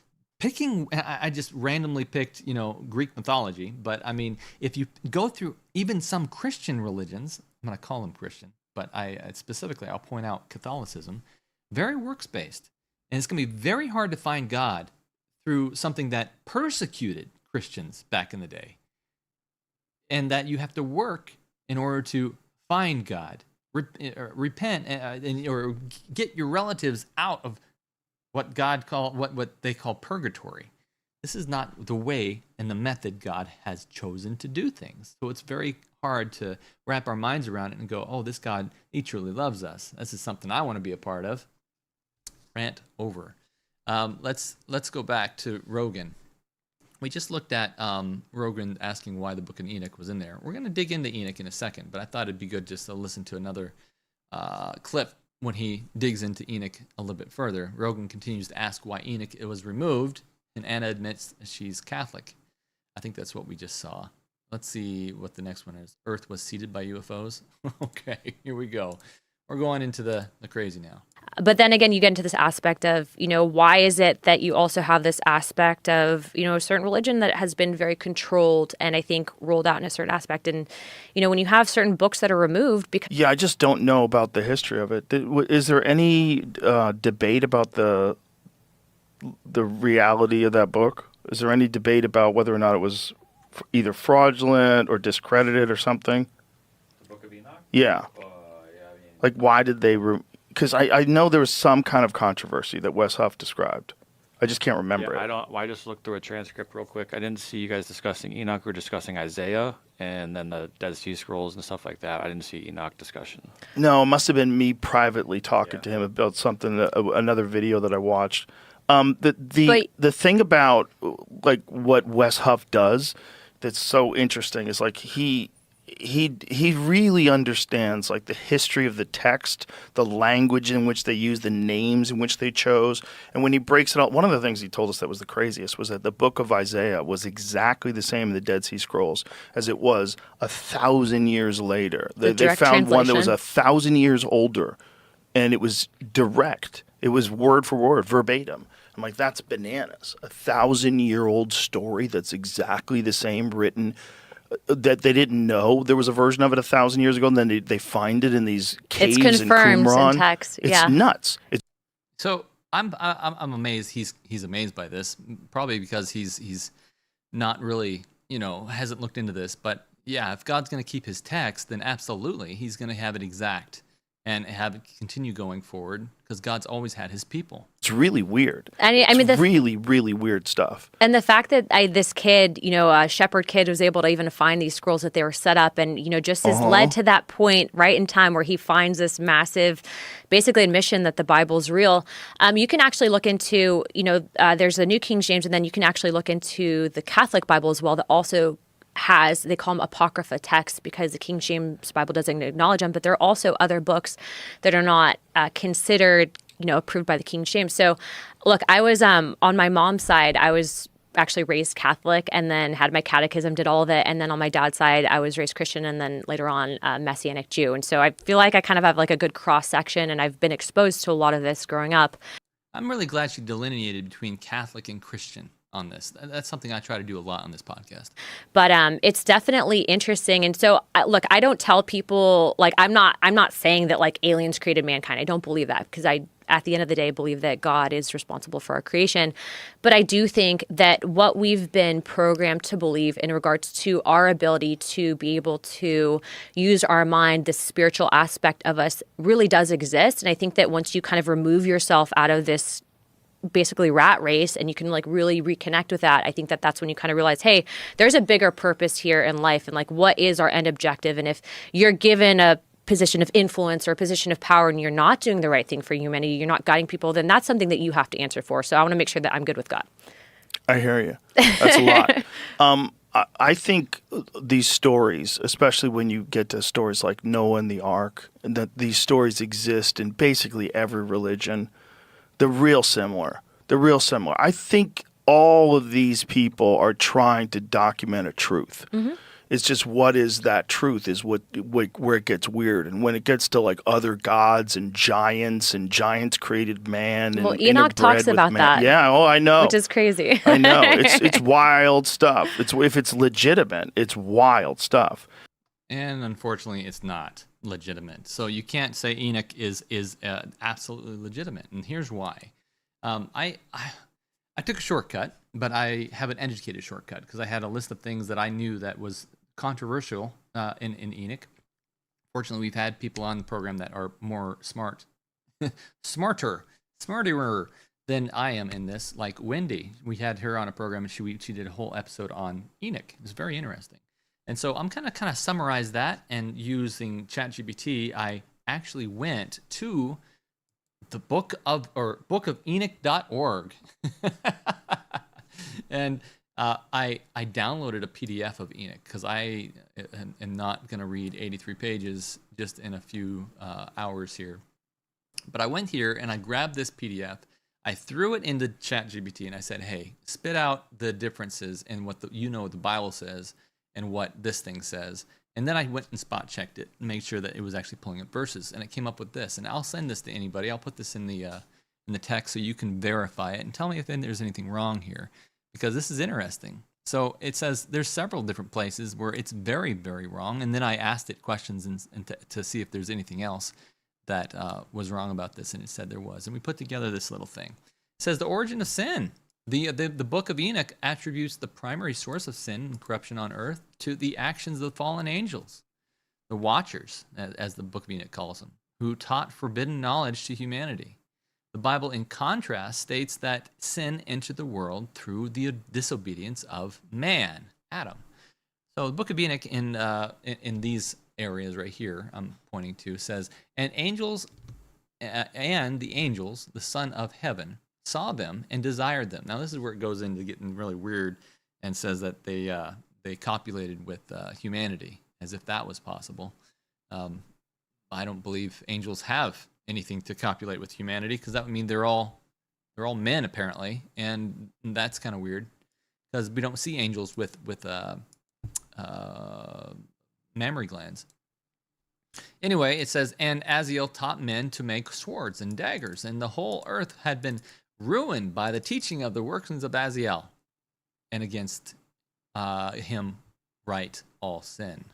I just randomly picked, Greek mythology, but I mean, if you go through even some Christian religions, I'm going to call them Christian, but I'll point out Catholicism, very works-based. And it's going to be very hard to find God through something that persecuted Christians back in the day. And that you have to work in order to find God, repent, or get your relatives out of what they call purgatory. This is not the way and the method God has chosen to do things. So it's very hard to wrap our minds around it and go, oh, this God, he truly loves us. This is something I want to be a part of. rant over. Let's go back to Rogan. We just looked at Rogan asking why the book of Enoch was in there. We're going to dig into Enoch in a second, but I thought it'd be good just to listen to another clip when he digs into Enoch a little bit further. Rogan continues to ask why Enoch was removed, and Anna admits she's Catholic. I think that's what we just saw. Let's see what the next one is. Earth was seeded by UFOs. Okay, here we go. We're going into the crazy now. But then again, you get into this aspect of, why is it that you also have this aspect of, a certain religion that has been very controlled and I think rolled out in a certain aspect. And, when you have certain books that are removed because... Yeah, I just don't know about the history of it. Is there any debate about the reality of that book? Is there any debate about whether or not it was either fraudulent or discredited or something? The Book of Enoch? Yeah. Like, why did they... Because I know there was some kind of controversy that Wes Huff described. I just can't remember it. I just looked through a transcript real quick. I didn't see you guys discussing Enoch. We were discussing Isaiah and then the Dead Sea Scrolls and stuff like that. I didn't see Enoch discussion. No, it must have been me privately talking to him about something, another video that I watched. The thing about like what Wes Huff does that's so interesting is like he really understands like the history of the text, the language in which they use, the names in which they chose. And when he breaks it out, one of the things he told us that was the craziest was that the book of Isaiah was exactly the same in the Dead Sea Scrolls as it was 1,000 years later. They found one that was 1,000 years older, and it was direct. It was word for word, verbatim. I'm like, that's bananas. 1,000-year-old story that's exactly the same, written that they didn't know there was a version of it 1,000 years ago, and then they find it in these caves it's confirmed in Qumran. In text. It's nuts. So I'm amazed. He's amazed by this, probably because he's not really hasn't looked into this. But yeah, if God's going to keep His text, then absolutely He's going to have it exact and have it continue going forward because God's always had His people. It's really weird. It's really, really weird stuff. And the fact that this kid, a shepherd kid, was able to even find these scrolls that they were set up and, just has led to that point right in time where he finds this massive, basically admission that the Bible's real. You can actually look into, there's a New King James, and then you can actually look into the Catholic Bible as well that also has, they call them Apocrypha texts because the King James Bible doesn't acknowledge them, but there are also other books that are not considered, approved by the King James. So look, I was, on my mom's side, I was actually raised Catholic and then had my catechism, did all of it. And then on my dad's side, I was raised Christian and then later on Messianic Jew. And so I feel like I kind of have like a good cross section and I've been exposed to a lot of this growing up. I'm really glad she delineated between Catholic and Christian on this. That's something I try to do a lot on this podcast. But it's definitely interesting. And so, look, I don't tell people, like, I'm not saying that, like, aliens created mankind. I don't believe that because at the end of the day, believe that God is responsible for our creation. But I do think that what we've been programmed to believe in regards to our ability to be able to use our mind, the spiritual aspect of us really does exist. And I think that once you kind of remove yourself out of this basically rat race and you can like really reconnect with that, I think that that's when you kind of realize, hey, there's a bigger purpose here in life and like what is our end objective. And if you're given a position of influence or a position of power and you're not doing the right thing for humanity, you're not guiding people, then that's something that you have to answer for. So I want to make sure that I'm good with God. I hear you. That's a lot. I think these stories, especially when you get to stories like Noah and the Ark, and that these stories exist in basically every religion. They're real similar. I think all of these people are trying to document a truth. Mm-hmm. It's just what is that truth is where it gets weird. And when it gets to like other gods and giants created man. Well, Enoch talks about that. Yeah, I know. Which is crazy. I know. It's wild stuff. If it's legitimate, it's wild stuff. And unfortunately, it's not legitimate. So you can't say Enoch is absolutely legitimate. And here's why. I took a shortcut, but I have an educated shortcut because I had a list of things that I knew that was controversial in Enoch. Fortunately, we've had people on the program that are more smarter than I am in this, like Wendy. We had her on a program and she did a whole episode on Enoch. It was very interesting. And so I'm kind of summarize that, and using ChatGPT, I actually went to the bookofenoch.org. And I downloaded a PDF of Enoch because I am not going to read 83 pages just in a few hours here. But I went here and I grabbed this PDF. I threw it into ChatGPT and I said, hey, spit out the differences in what what the Bible says and what this thing says. And then I went and spot checked it and made sure that it was actually pulling up verses. And it came up with this. And I'll send this to anybody. I'll put this in the text so you can verify it and tell me if there's anything wrong here, because this is interesting. So it says there's several different places where it's very, very wrong. And then I asked it questions and to see if there's anything else that was wrong about this, and it said there was. And we put together this little thing. It says the origin of sin. The book of Enoch attributes the primary source of sin and corruption on earth to the actions of the fallen angels, the watchers, as the book of Enoch calls them, who taught forbidden knowledge to humanity. The Bible, in contrast, states that sin entered the world through the disobedience of man, Adam. So the book of Enoch in these areas right here I'm pointing to says, and the angels, the Son of Heaven, saw them and desired them. Now this is where it goes into getting really weird and says that they copulated with humanity, as if that was possible. I don't believe angels have anything to copulate with humanity, because that would mean they're all men apparently, and that's kind of weird because we don't see angels with mammary glands. Anyway, it says, and Aziel taught men to make swords and daggers, and the whole earth had been ruined by the teaching of the workings of Aziel, and against him right all sin.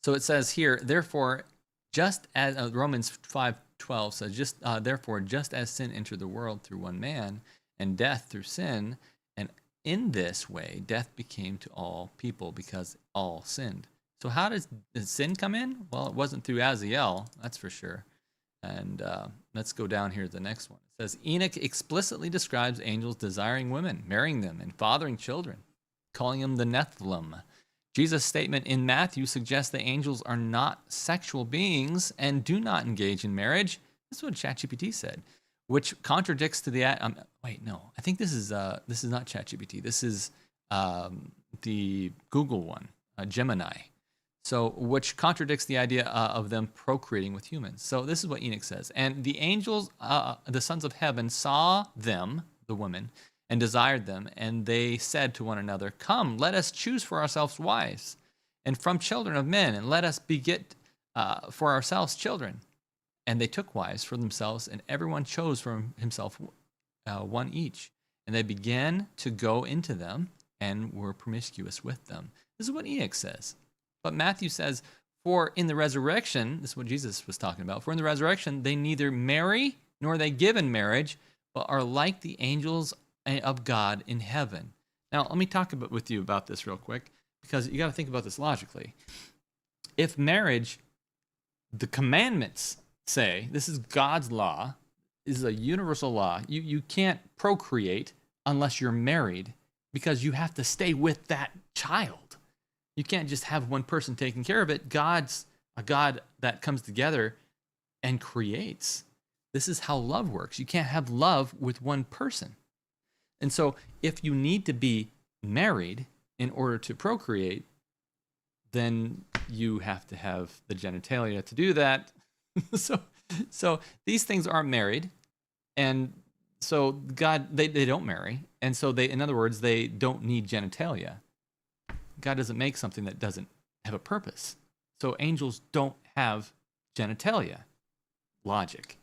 So it says here, therefore, just as Romans 5:12 says, therefore, just as sin entered the world through one man, and death through sin, and in this way death became to all people because all sinned. So how did sin come in? Well, it wasn't through Aziel, that's for sure. And let's go down here to the next one. It says, Enoch explicitly describes angels desiring women, marrying them, and fathering children, calling them the Nephilim. Jesus' statement in Matthew suggests that angels are not sexual beings and do not engage in marriage. This is what ChatGPT said, which contradicts to the... wait, no. I think this is not ChatGPT. This is the Google one, Gemini. So, which contradicts the idea of them procreating with humans. So this is what Enoch says. And the angels, the sons of heaven, saw them, the women, and desired them. And they said to one another, come, let us choose for ourselves wives, and from children of men, and let us beget for ourselves children. And they took wives for themselves, and everyone chose for himself one each. And they began to go into them and were promiscuous with them. This is what Enoch says. But Matthew says, for in the resurrection, this is what Jesus was talking about, for in the resurrection, they neither marry nor they give in marriage, but are like the angels of God in heaven. Now, let me talk with you about this real quick, because you got to think about this logically. If marriage, the commandments say, this is God's law, this is a universal law, you can't procreate unless you're married, because you have to stay with that child. You can't just have one person taking care of it. God's a God that comes together and creates. This is how love works. You can't have love with one person. And so if you need to be married in order to procreate, then you have to have the genitalia to do that. So these things aren't married. And so God, they don't marry. And so in other words, they don't need genitalia. God doesn't make something that doesn't have a purpose. So angels don't have genitalia. Logic.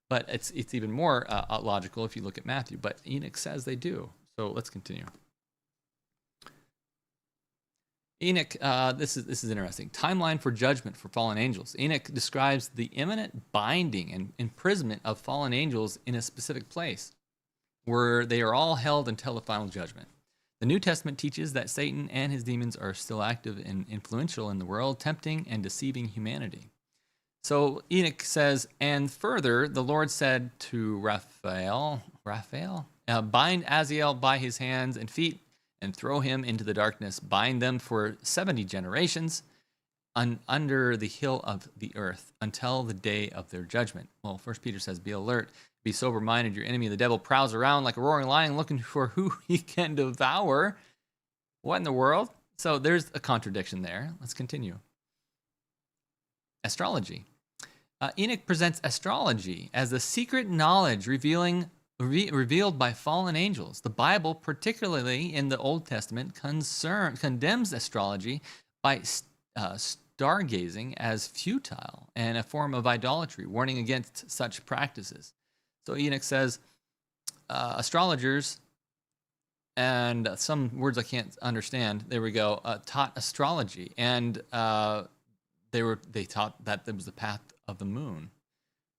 But it's even more logical if you look at Matthew. But Enoch says they do. So let's continue. Enoch, this is interesting. Timeline for judgment for fallen angels. Enoch describes the imminent binding and imprisonment of fallen angels in a specific place, where they are all held until the final judgment. The New Testament teaches that Satan and his demons are still active and influential in the world, tempting and deceiving humanity. So Enoch says, and further, the Lord said to Raphael, bind Aziel by his hands and feet and throw him into the darkness. Bind them for 70 generations. under the hill of the earth until the day of their judgment. Well, First Peter says, be alert, be sober-minded. Your enemy, the devil, prowls around like a roaring lion looking for who he can devour. What in the world? So there's a contradiction there. Let's continue. Astrology. Enoch presents astrology as the secret knowledge revealed by fallen angels. The Bible, particularly in the Old Testament, condemns astrology by stargazing as futile and a form of idolatry, warning against such practices. So Enoch says astrologers, and some words I can't understand, there we go, taught astrology, and they taught that there was the path of the moon,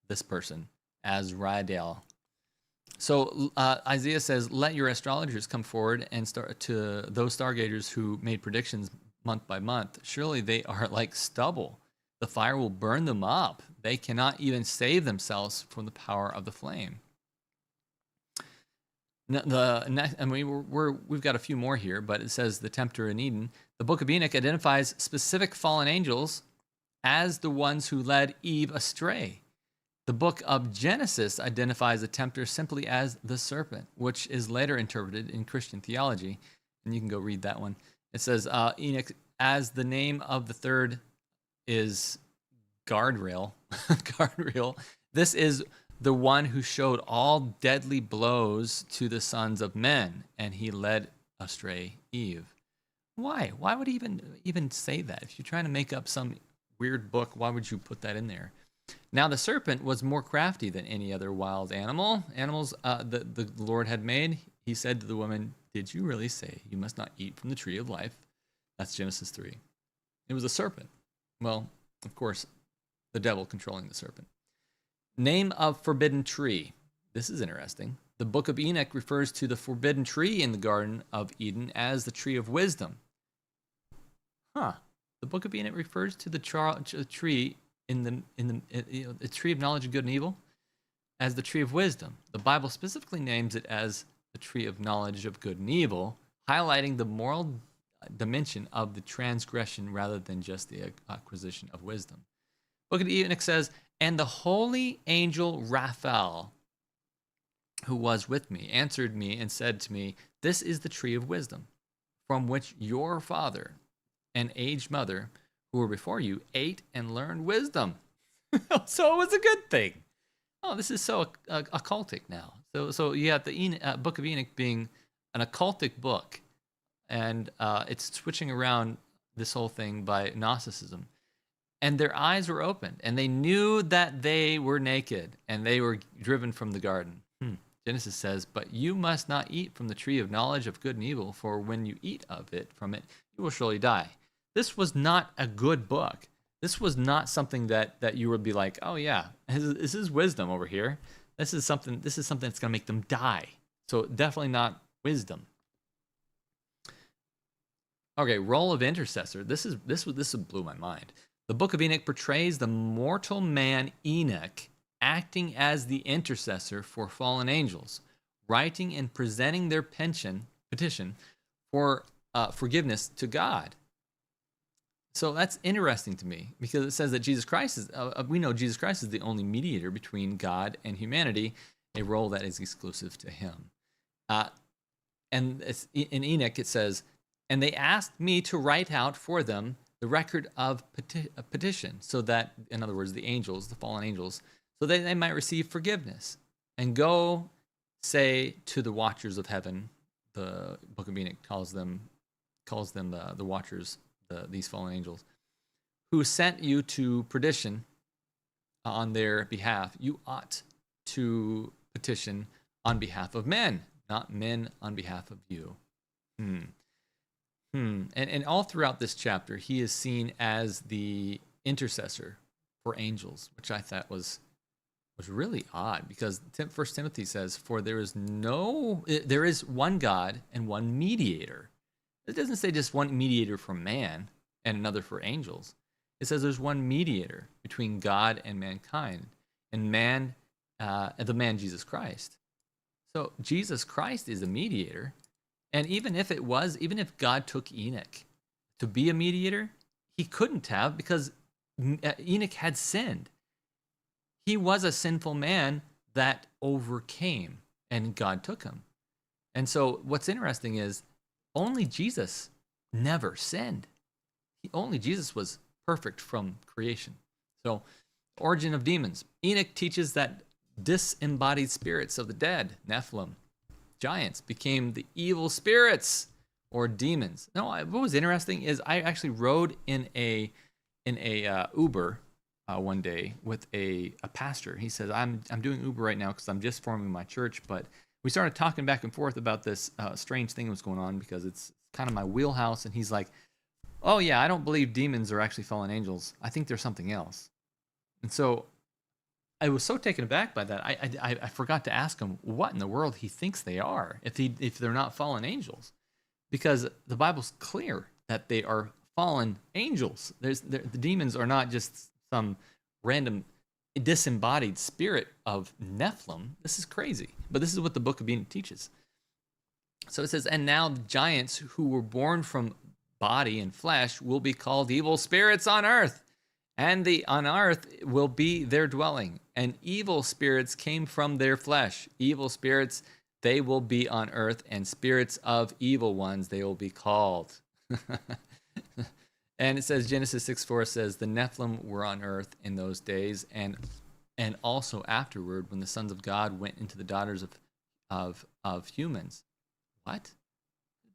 this person, Azrael. So Isaiah says, let your astrologers come forward and start to those stargazers who made predictions month by month. Surely they are like stubble. The fire will burn them up. They cannot even save themselves from the power of the flame. We've got a few more here, but it says the tempter in Eden. The book of Enoch identifies specific fallen angels as the ones who led Eve astray. The book of Genesis identifies the tempter simply as the serpent, which is later interpreted in Christian theology. And you can go read that one. It says Enoch, as the name of the third is Guardrail. Guardrail. This is the one who showed all deadly blows to the sons of men, and he led astray Eve. Why? Why would he even say that? If you're trying to make up some weird book, why would you put that in there? Now the serpent was more crafty than any other wild animals the Lord had made. He said to the woman, did you really say you must not eat from the tree of life? That's Genesis 3. It was a serpent. Well, of course, the devil controlling the serpent. Name of forbidden tree. This is interesting. The book of Enoch refers to the forbidden tree in the Garden of Eden as the tree of wisdom. The book of Enoch refers to the tree the tree of knowledge of good and evil as the tree of wisdom. The Bible specifically names it as the tree of knowledge of good and evil, highlighting the moral dimension of the transgression rather than just the acquisition of wisdom. Book of Enoch says, and the holy angel Raphael, who was with me, answered me and said to me, this is the tree of wisdom, from which your father and aged mother who were before you ate and learned wisdom. So it was a good thing. Oh, this is so occultic now. So you have the Book of Enoch being an occultic book, and it's switching around this whole thing by Gnosticism. And their eyes were opened, and they knew that they were naked, and they were driven from the garden. Genesis says, but you must not eat from the tree of knowledge of good and evil, for when you eat from it, you will surely die. This was not a good book. This was not something that you would be like, oh yeah, this is wisdom over here. This is something that's going to make them die. So definitely not wisdom. Okay, role of intercessor. This blew my mind. The book of Enoch portrays the mortal man Enoch acting as the intercessor for fallen angels, writing and presenting their petition for forgiveness to God. So that's interesting to me because it says that Jesus Christ is, we know Jesus Christ is the only mediator between God and humanity, a role that is exclusive to him. And in Enoch it says, and they asked me to write out for them the record of petition, so that, in other words, the angels, the fallen angels, so that they might receive forgiveness and go say to the watchers of heaven, the book of Enoch calls them the watchers, these fallen angels, who sent you to perdition on their behalf. You ought to petition on behalf of men, not men on behalf of you. And all throughout this chapter, he is seen as the intercessor for angels, which I thought was really odd, because 1 Timothy says, for there is one God and one mediator. It doesn't say just one mediator for man and another for angels. It says there's one mediator between God and mankind, and the man Jesus Christ. So Jesus Christ is a mediator. And even if God took Enoch to be a mediator, he couldn't have, because Enoch had sinned. He was a sinful man that overcame, and God took him. And so what's interesting is only Jesus never sinned. Only Jesus was perfect from creation. So, origin of demons. Enoch teaches that disembodied spirits of the dead, Nephilim, giants, became the evil spirits or demons. No, what was interesting is I actually rode in a Uber one day with a pastor. He says, I'm doing Uber right now because I'm just forming my church, but we started talking back and forth about this strange thing that was going on because it's kind of my wheelhouse. And he's like, oh yeah, I don't believe demons are actually fallen angels. I think there's something else. And so I was so taken aback by that. I forgot to ask him what in the world he thinks they are if they're not fallen angels, because the Bible's clear that they are fallen angels. The demons are not just some random disembodied spirit of Nephilim. This is crazy, but this is what the book of Enoch teaches. So it says, and now the giants who were born from body and flesh will be called evil spirits on earth, and on earth will be their dwelling. And evil spirits came from their flesh. Evil spirits, they will be on earth, and spirits of evil ones they will be called. And it says, Genesis 6:4 says, the Nephilim were on earth in those days, and also afterward, when the sons of God went into the daughters of humans. What?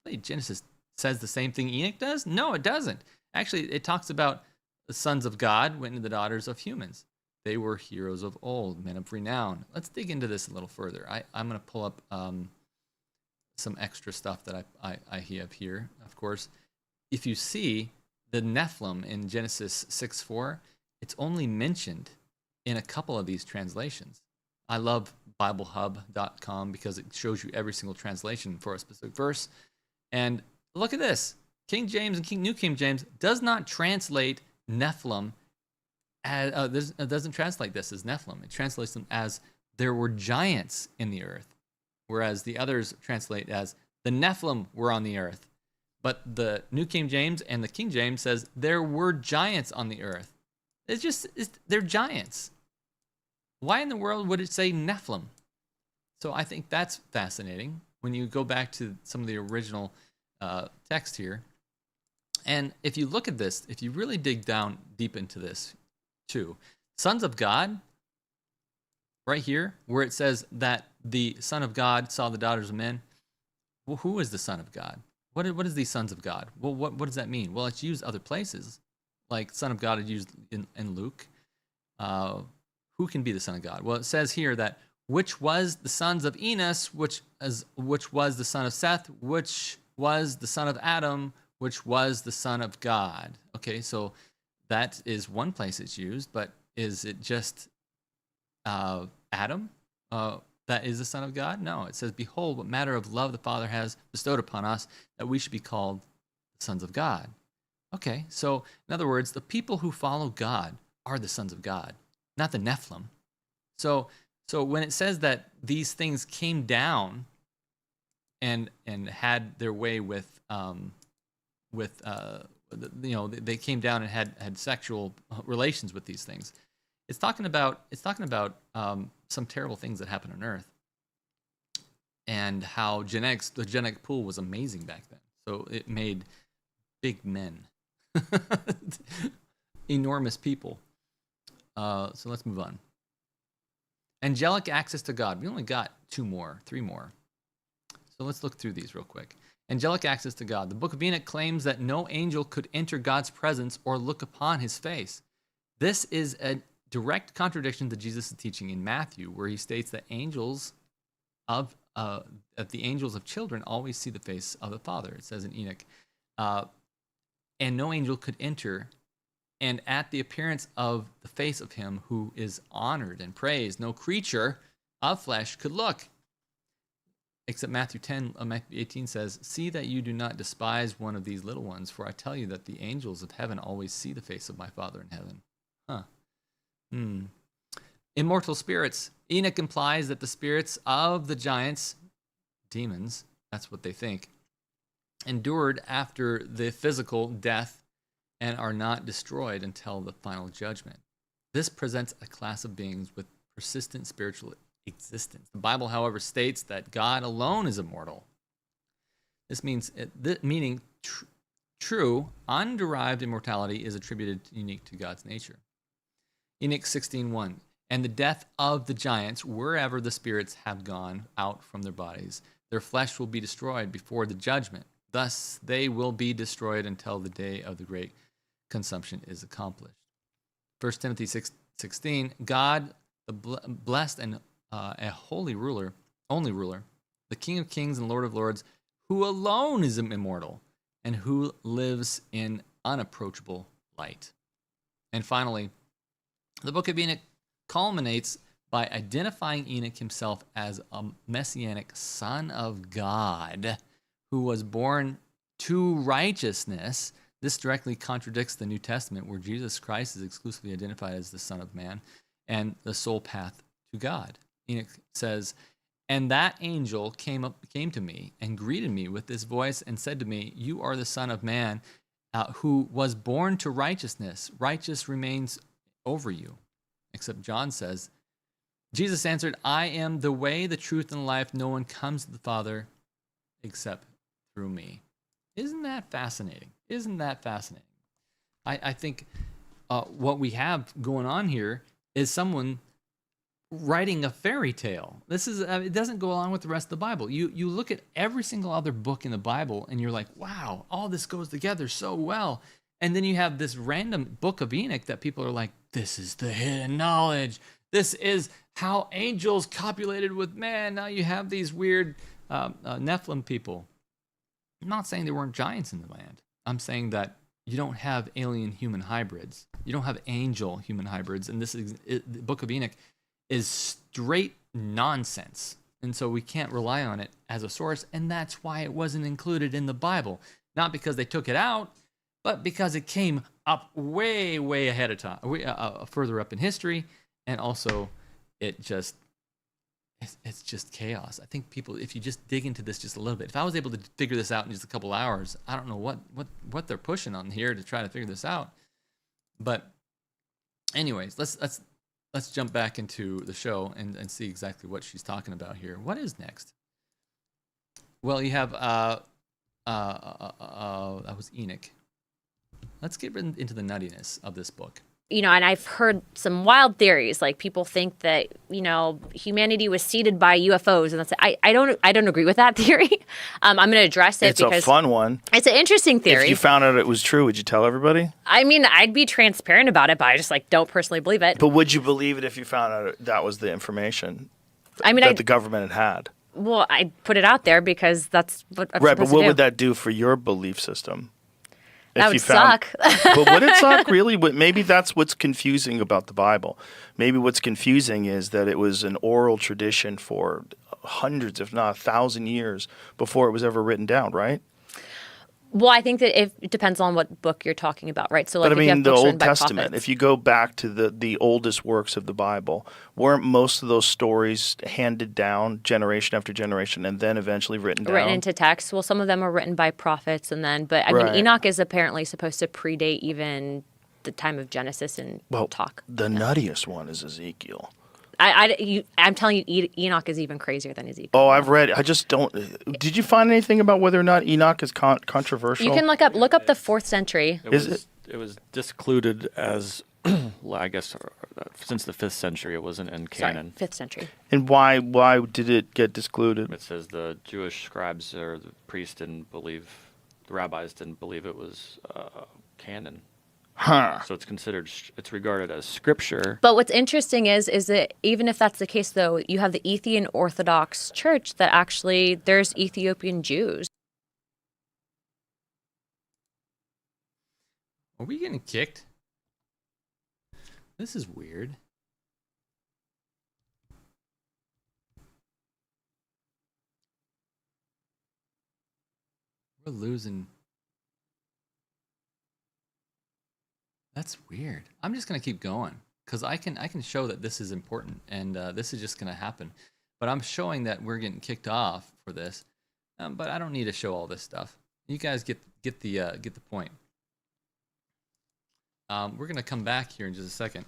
Wait, Genesis says the same thing Enoch does? No, it doesn't. Actually, it talks about the sons of God went into the daughters of humans. They were heroes of old, men of renown. Let's dig into this a little further. I'm going to pull up some extra stuff that I have here. Of course, if you see the Nephilim in Genesis 6:4, it's only mentioned in a couple of these translations. I love BibleHub.com because it shows you every single translation for a specific verse. And look at this. King James and New King James does not translate Nephilim as, it doesn't translate this as Nephilim. It translates them as there were giants in the earth, whereas the others translate as the Nephilim were on the earth. But the New King James and the King James says there were giants on the earth. They're giants. Why in the world would it say Nephilim? So I think that's fascinating when you go back to some of the original text here. And if you look at this, if you really dig down deep into this too, sons of God, right here, where it says that the Son of God saw the daughters of men, well, who is the Son of God? What is the sons of God? Well, what does that mean? Well, it's used other places, like Son of God is used in Luke. Who can be the Son of God? Well, it says here that which was the sons of Enos, which was the son of Seth, which was the son of Adam, which was the Son of God. Okay, so that is one place it's used, but is it just Adam that is the Son of God? No, it says, behold, what matter of love the Father has bestowed upon us, that we should be called the sons of God. Okay, so in other words, the people who follow God are the sons of God, not the Nephilim. So when it says that these things came down and had their way with they came down and had sexual relations with these things, it's talking about some terrible things that happened on Earth, and how the genetic pool was amazing back then. So it made big men, enormous people. So let's move on. Angelic access to God. We only got three more. So let's look through these real quick. Angelic access to God. The book of Enoch claims that no angel could enter God's presence or look upon his face. This is a direct contradiction to Jesus' teaching in Matthew, where he states that the angels of children always see the face of the Father. It says in Enoch, and no angel could enter, and at the appearance of the face of him who is honored and praised, no creature of flesh could look. Except Matthew 18 says, see that you do not despise one of these little ones, for I tell you that the angels of heaven always see the face of my Father in heaven. Immortal spirits. Enoch implies that the spirits of the giants, demons, that's what they think, endured after the physical death and are not destroyed until the final judgment. This presents a class of beings with persistent spiritual existence. The Bible, however, states that God alone is immortal. This means, meaning true, underived immortality is attributed unique to God's nature. Enoch 16:1, and the death of the giants, wherever the spirits have gone out from their bodies, their flesh will be destroyed before the judgment. Thus, they will be destroyed until the day of the great consumption is accomplished. 1 Timothy 6:16, God, the blessed and a holy ruler, only ruler, the King of kings and Lord of lords, who alone is immortal and who lives in unapproachable light. And finally, the book of Enoch culminates by identifying Enoch himself as a messianic son of God who was born to righteousness. This directly contradicts the New Testament, where Jesus Christ is exclusively identified as the Son of Man and the sole path to God. Enoch says, and that angel came to me and greeted me with this voice and said to me, you are the Son of Man who was born to righteousness. Righteous remains over you. Except John says, Jesus answered, I am the way, the truth, and life. No one comes to the Father except through me. Isn't that fascinating? Isn't that fascinating? I think what we have going on here is someone writing a fairy tale. This is it doesn't go along with the rest of the Bible. You look at every single other book in the Bible and you're like, wow, all this goes together so well. And then you have this random book of Enoch that people are like, this is the hidden knowledge. This is how angels copulated with man. Now you have these weird Nephilim people. I'm not saying there weren't giants in the land. I'm saying that you don't have alien human hybrids. You don't have angel human hybrids. And the book of Enoch is straight nonsense. And so we can't rely on it as a source. And that's why it wasn't included in the Bible. Not because they took it out, but because it came up way, way ahead of time, further up in history. And also it's just chaos. I think people, if you just dig into this just a little bit, if I was able to figure this out in just a couple hours, I don't know what they're pushing on here to try to figure this out. But anyways, let's jump back into the show and see exactly what she's talking about here. What is next? Well, you have that was Enoch. Let's get into the nuttiness of this book. And I've heard some wild theories, like people think that, humanity was seeded by UFOs, and that's I don't agree with that theory. I'm going to address it because it's a fun one. It's an interesting theory. If you found out it was true, would you tell everybody? I mean, I'd be transparent about it, but I just don't personally believe it. But would you believe it if you found out that was the information that the government had? Well, I'd put it out there because that's what I'm right. But what to would do. that do for your belief system? That would suck. But would it suck, really? But maybe that's what's confusing about the Bible. Maybe what's confusing is that it was an oral tradition for hundreds, if not 1,000 years before it was ever written down, right? Well, I think that it depends on what book you're talking about, right? So, but I if you mean, have the books Old written by Testament, prophets. if you go back to the oldest works of the Bible, weren't most of those stories handed down generation after generation and then eventually written down? Written into text. Well, some of them are written by prophets, but I Right. mean, Enoch is apparently supposed to predate even the time of Genesis and talk. The nuttiest one is Ezekiel. I'm telling you, Enoch is even crazier than Ezekiel. Oh, I've read. I just don't. Did you find anything about whether or not Enoch is controversial? You can look up the 4th century. It was discluded as, I guess, since the 5th century. It wasn't in canon. 5th century. And why did it get discluded? It says the Jewish scribes or the priests didn't believe, the rabbis didn't believe it was canon. Huh. So it's regarded as scripture. But what's interesting is that even if that's the case, though, you have the Ethiopian Orthodox Church that actually there's Ethiopian Jews. Are we getting kicked? This is weird. We're losing. That's weird. I'm just gonna keep going because I can show that this is important and this is just gonna happen. But I'm showing that we're getting kicked off for this. But I don't need to show all this stuff. You guys get the point. We're going to come back here in just a second.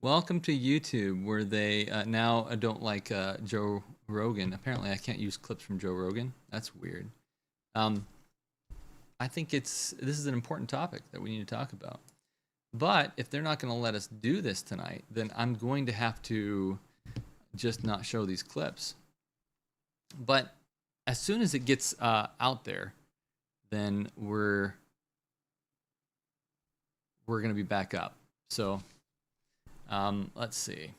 Welcome to YouTube, where they now don't like Joe Rogan. Apparently, I can't use clips from Joe Rogan. That's weird. I think this is an important topic that we need to talk about. But if they're not going to let us do this tonight, then I'm going to have to just not show these clips. But as soon as it gets out there, then we're going to be back up. So let's see.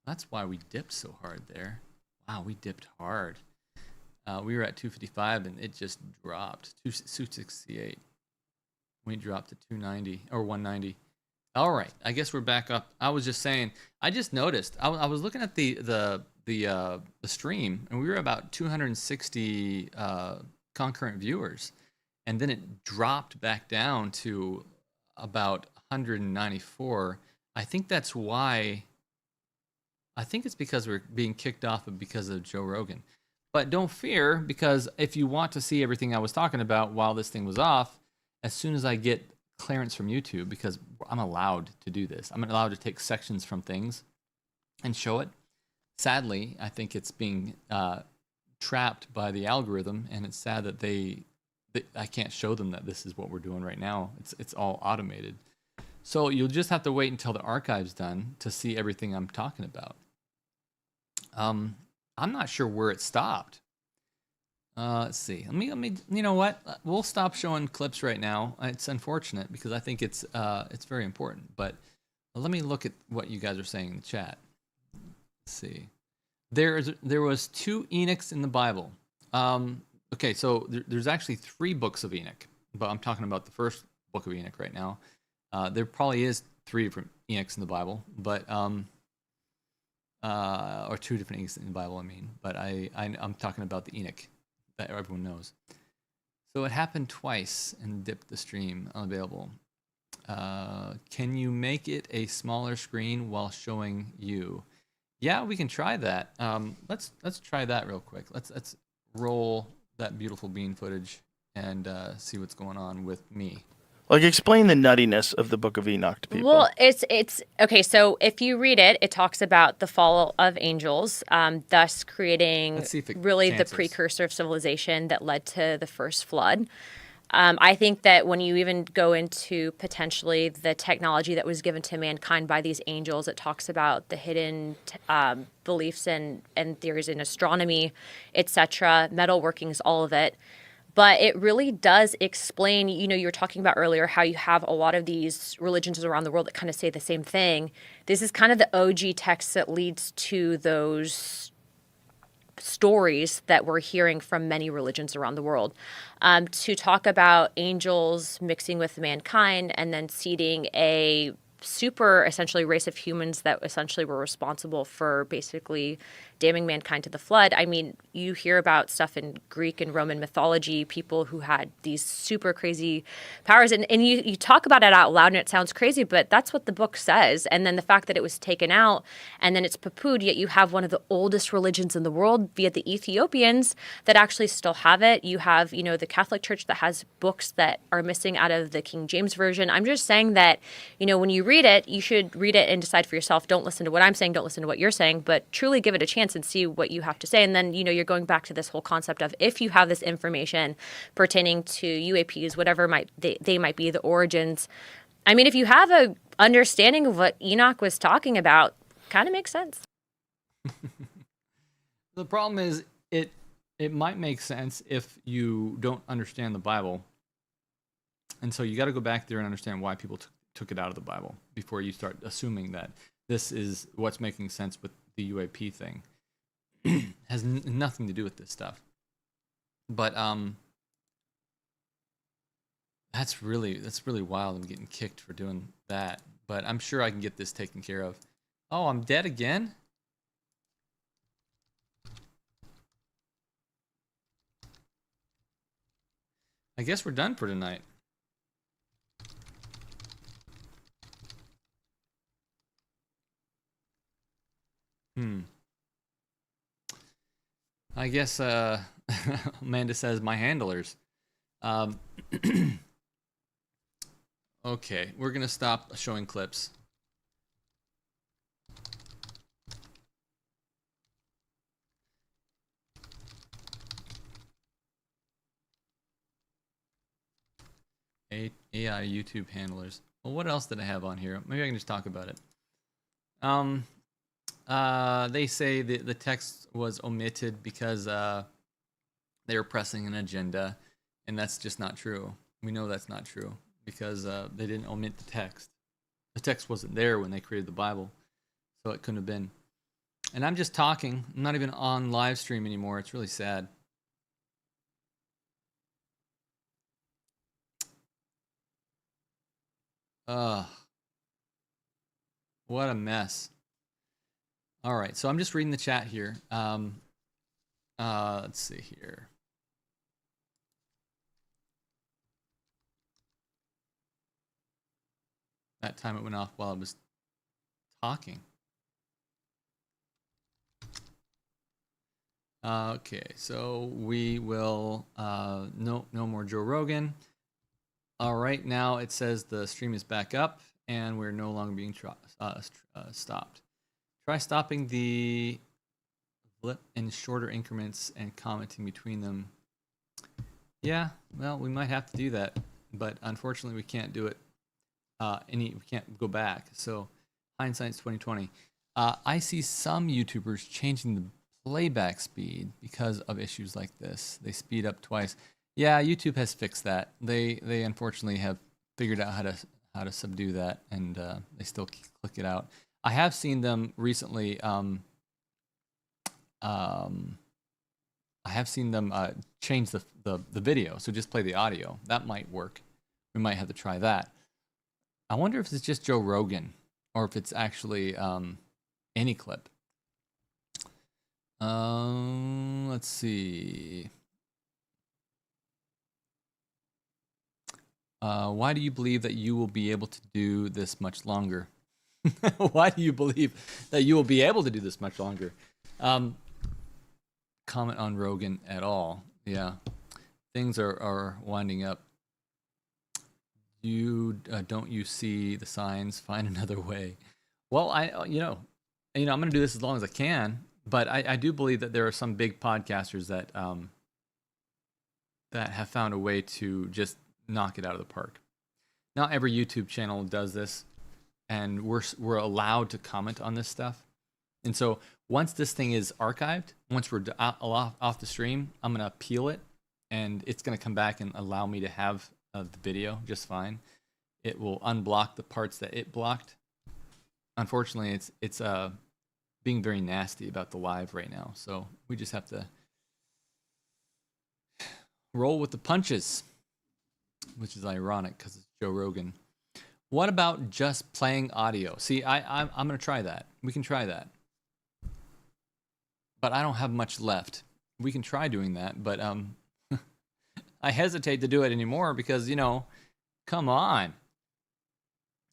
That's why we dipped so hard there. Wow, we dipped hard. We were at 255 and it just dropped. 268. We dropped to 290 or 190. All right, I guess we're back up. I was just saying, I just noticed. I was looking at the stream, and we were about 260 concurrent viewers, and then it dropped back down to about 194. I think that's why. I think it's because we're being kicked off because of Joe Rogan. But don't fear, because if you want to see everything I was talking about while this thing was off, as soon as I get clearance from YouTube, because I'm allowed to do this, I'm allowed to take sections from things and show it. Sadly, I think it's being trapped by the algorithm, and it's sad that I can't show them that this is what we're doing right now. It's all automated. So you'll just have to wait until the archive's done to see everything I'm talking about. I'm not sure where it stopped. Let's see. Let me. You know what? We'll stop showing clips right now. It's unfortunate because I think it's very important. But let me look at what you guys are saying in the chat. Let's see. There was 2 Enochs in the Bible. Okay, so there's actually 3 books of Enoch, but I'm talking about the first book of Enoch right now. There probably is 3 different Enochs in the Bible, but or 2 different Enochs in the Bible. I mean, but I'm talking about the Enoch that everyone knows. So it happened twice and dipped the stream. Unavailable. Can you make it a smaller screen while showing you? Yeah, we can try that. Let's try that real quick. Let's roll that beautiful bean footage and see what's going on with me. Like, explain the nuttiness of the Book of Enoch to people. Well, it's okay. So if you read it, it talks about the fall of angels, thus creating really the precursor of civilization that led to the first flood. I think that when you even go into potentially the technology that was given to mankind by these angels, it talks about the hidden beliefs and theories in astronomy, etc., metalworkings, all of it. But it really does explain, you were talking about earlier how you have a lot of these religions around the world that kind of say the same thing. This is kind of the OG text that leads to those stories that we're hearing from many religions around the world. To talk about angels mixing with mankind and then seeding a super essentially race of humans that essentially were responsible for basically damning mankind to the flood. I mean, you hear about stuff in Greek and Roman mythology, people who had these super crazy powers. And you talk about it out loud and it sounds crazy, but that's what the book says. And then the fact that it was taken out and then it's poo-pooed, yet you have one of the oldest religions in the world via the Ethiopians that actually still have it. You have, the Catholic Church that has books that are missing out of the King James Version. I'm just saying that, when you read it, you should read it and decide for yourself. Don't listen to what I'm saying. Don't listen to what you're saying, but truly give it a chance and see what you have to say. And then, you're going back to this whole concept of if you have this information pertaining to UAPs, whatever they might be, the origins. I mean, if you have a understanding of what Enoch was talking about, kind of makes sense. The problem is it might make sense if you don't understand the Bible. And so you got to go back there and understand why people took it out of the Bible before you start assuming that this is what's making sense with the UAP thing. Has nothing to do with this stuff. But that's really wild. I'm getting kicked for doing that. But I'm sure I can get this taken care of. Oh, I'm dead again? I guess we're done for tonight. I guess Amanda says my handlers. Okay, we're gonna stop showing clips. AI YouTube handlers. Well, what else did I have on here? Maybe I can just talk about it. They say the text was omitted because they were pressing an agenda, and that's just not true. We know that's not true because they didn't omit the text. The text wasn't there when they created the Bible, so it couldn't have been. And I'm just talking. I'm not even on live stream anymore. It's really sad. What a mess. All right, so I'm just reading the chat here. Let's see here. That time it went off while I was talking. Okay, so we will no more Joe Rogan. All right, now it says the stream is back up and we're no longer being stopped. Try stopping the flip in shorter increments and commenting between them. Yeah, well, we might have to do that, but unfortunately we can't do it. We can't go back. So hindsight's 2020. I see some YouTubers changing the playback speed because of issues like this. They speed up twice. Yeah, YouTube has fixed that. They unfortunately have figured out how to subdue that, and they still click it out. I have seen them recently. I have seen them change the video, so just play the audio. That might work. We might have to try that. I wonder if it's just Joe Rogan or if it's actually any clip. Let's see. Why do you believe that you will be able to do this much longer? Why do you believe that you will be able to do this much longer? Comment on Rogan at all. Yeah. Things are winding up. Don't you see the signs? Find another way. Well, I'm going to do this as long as I can, but I do believe that there are some big podcasters that that have found a way to just knock it out of the park. Not every YouTube channel does this, and we're allowed to comment on this stuff. And so once this thing is archived, once we're off the stream, I'm going to appeal it, and it's going to come back and allow me to have the video just fine. It will unblock the parts that it blocked. Unfortunately, it's being very nasty about the live right now, so we just have to roll with the punches, which is ironic because it's Joe Rogan. What about just playing audio? See, I'm going to try that. We can try that. But I don't have much left. We can try doing that, but I hesitate to do it anymore because, come on.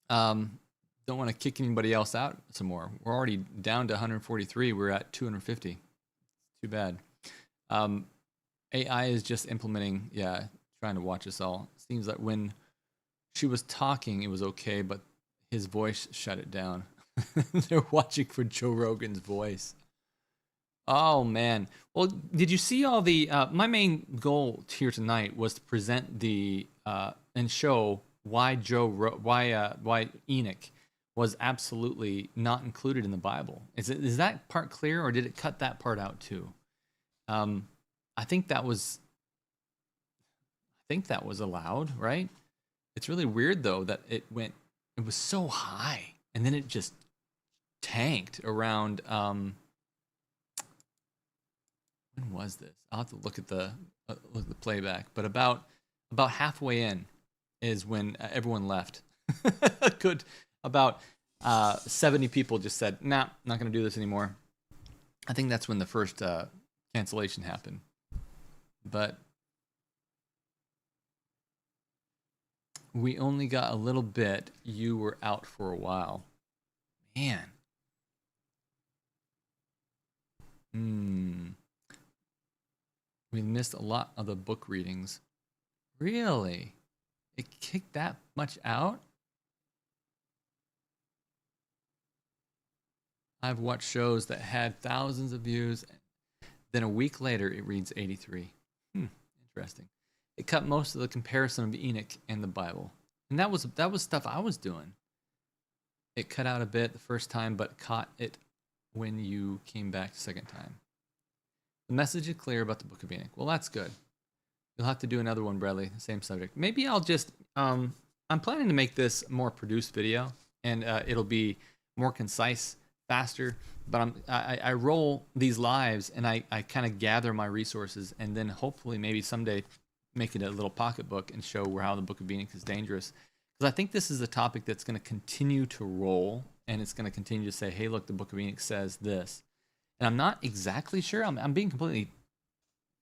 Don't want to kick anybody else out some more. We're already down to 143. We're at 250. Too bad. AI is just implementing, trying to watch us all. Seems that when she was talking, it was okay, but his voice shut it down. They're watching for Joe Rogan's voice. Oh, man. Well, did you see all the... my main goal here tonight was to present the... and show why why Enoch was absolutely not included in the Bible. Is that part clear, or did it cut that part out too? I think that was allowed, right? It's really weird though that it was so high and then it just tanked around. When was this? I'll have to look at the playback, but about halfway in is when everyone left. About 70 people just said, nah, not going to do this anymore. I think that's when the first cancellation happened. But we only got a little bit. You were out for a while. Man. We missed a lot of the book readings. Really? It kicked that much out? I've watched shows that had thousands of views. Then a week later, it reads 83. Interesting. It cut most of the comparison of Enoch and the Bible. And that was stuff I was doing. It cut out a bit the first time, but caught it when you came back the second time. The message is clear about the Book of Enoch. Well, that's good. You'll have to do another one, Bradley, same subject. Maybe I'll just, I'm planning to make this a more produced video, and it'll be more concise, faster, but I roll these lives, and I kind of gather my resources, and then hopefully maybe someday make it a little pocketbook and show how the Book of Enoch is dangerous. Because I think this is a topic that's going to continue to roll, and it's going to continue to say, hey, look, the Book of Enoch says this. And I'm not exactly sure, I'm being completely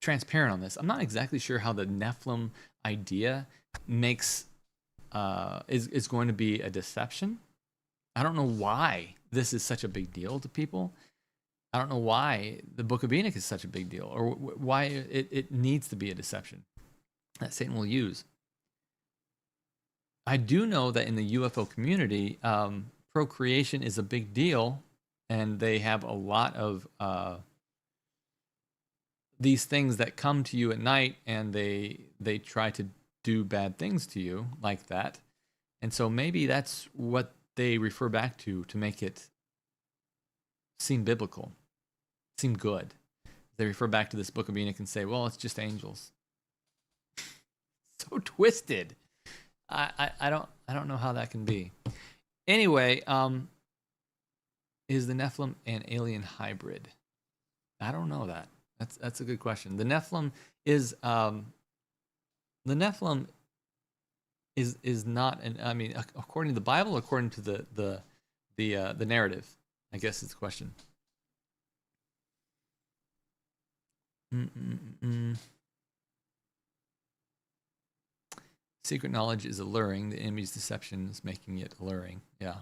transparent on this. I'm not exactly sure how the Nephilim idea makes, is going to be a deception. I don't know why this is such a big deal to people. I don't know why the Book of Enoch is such a big deal, or why it needs to be a deception that Satan will use. I do know that in the UFO community, procreation is a big deal, and they have a lot of these things that come to you at night, and they try to do bad things to you like that. And so maybe that's what they refer back to make it seem biblical, seem good. They refer back to this Book of Enoch and say, well, it's just angels. So twisted. I don't know how that can be. Anyway, is the Nephilim an alien hybrid? I don't know that. That's a good question. The Nephilim is not an, I mean, according to the Bible, according to the narrative, I guess is the question. Secret knowledge is alluring. The enemy's deception is making it alluring. Yeah.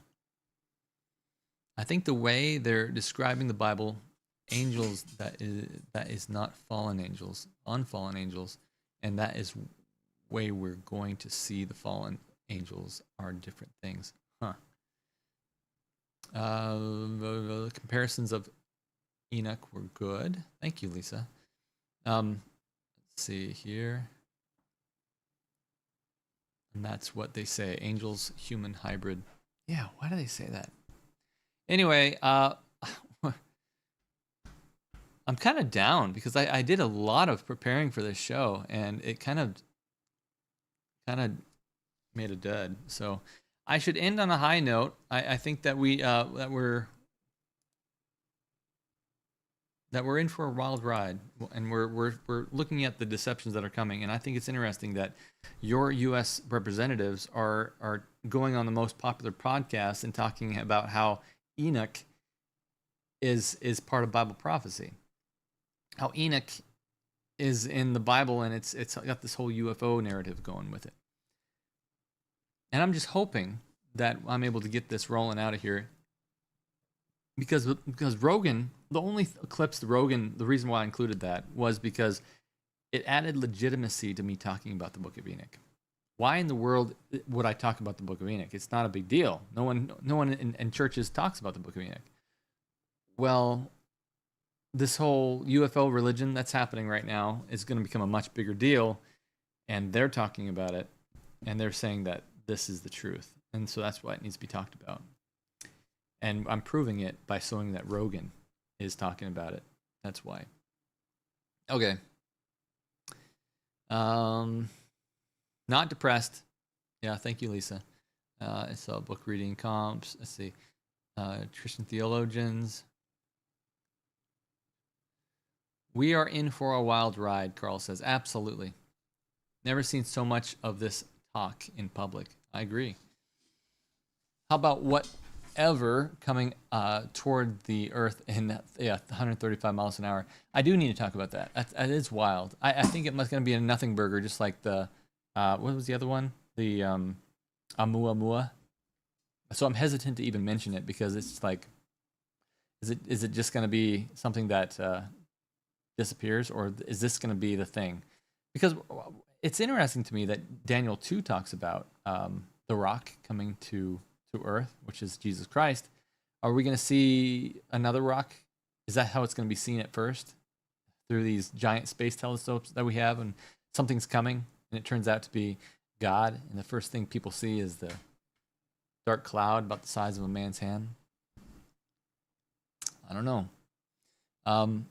I think the way they're describing the Bible, angels, that is not fallen angels, unfallen angels, and that is way we're going to see the fallen angels are different things. The comparisons of Enoch were good. Thank you, Lisa. Let's see here. And that's what they say. Angels, human hybrid. Yeah, why do they say that? Anyway, I'm kind of down because I did a lot of preparing for this show, and it kind of made a dud. So I should end on a high note. I think that we're in for a wild ride, and we're looking at the deceptions that are coming. And I think it's interesting that your U.S. representatives are going on the most popular podcasts and talking about how Enoch is part of Bible prophecy. How Enoch is in the Bible, and it's got this whole UFO narrative going with it. And I'm just hoping that I'm able to get this rolling out of here. Because Rogan, the only clips the reason why I included that was because it added legitimacy to me talking about the Book of Enoch. Why in the world would I talk about the Book of Enoch? It's not a big deal. No one in churches talks about the Book of Enoch. Well, this whole UFO religion that's happening right now is going to become a much bigger deal, and they're talking about it, and they're saying that this is the truth, and so that's why it needs to be talked about. And I'm proving it by showing that Rogan is talking about it. That's why. Okay. Not depressed. Yeah, thank you, Lisa. I saw book reading comps. Let's see. Christian theologians. We are in for a wild ride, Carl says. Absolutely. Never seen so much of this talk in public. I agree. How about whatever coming toward the Earth in 135 miles an hour? I do need to talk about that. That is wild. I think it must going to be a nothing burger, just like the what was the other one? The Oumuamua. So I'm hesitant to even mention it because it's like, is it just going to be something that disappears, or is this going to be the thing? Because it's interesting to me that Daniel 2 talks about the rock coming to earth, which is Jesus Christ. Are we going to see another rock? Is that how it's going to be seen at first? Through these giant space telescopes that we have, and something's coming, and it turns out to be God, and the first thing people see is the dark cloud about the size of a man's hand. I don't know. The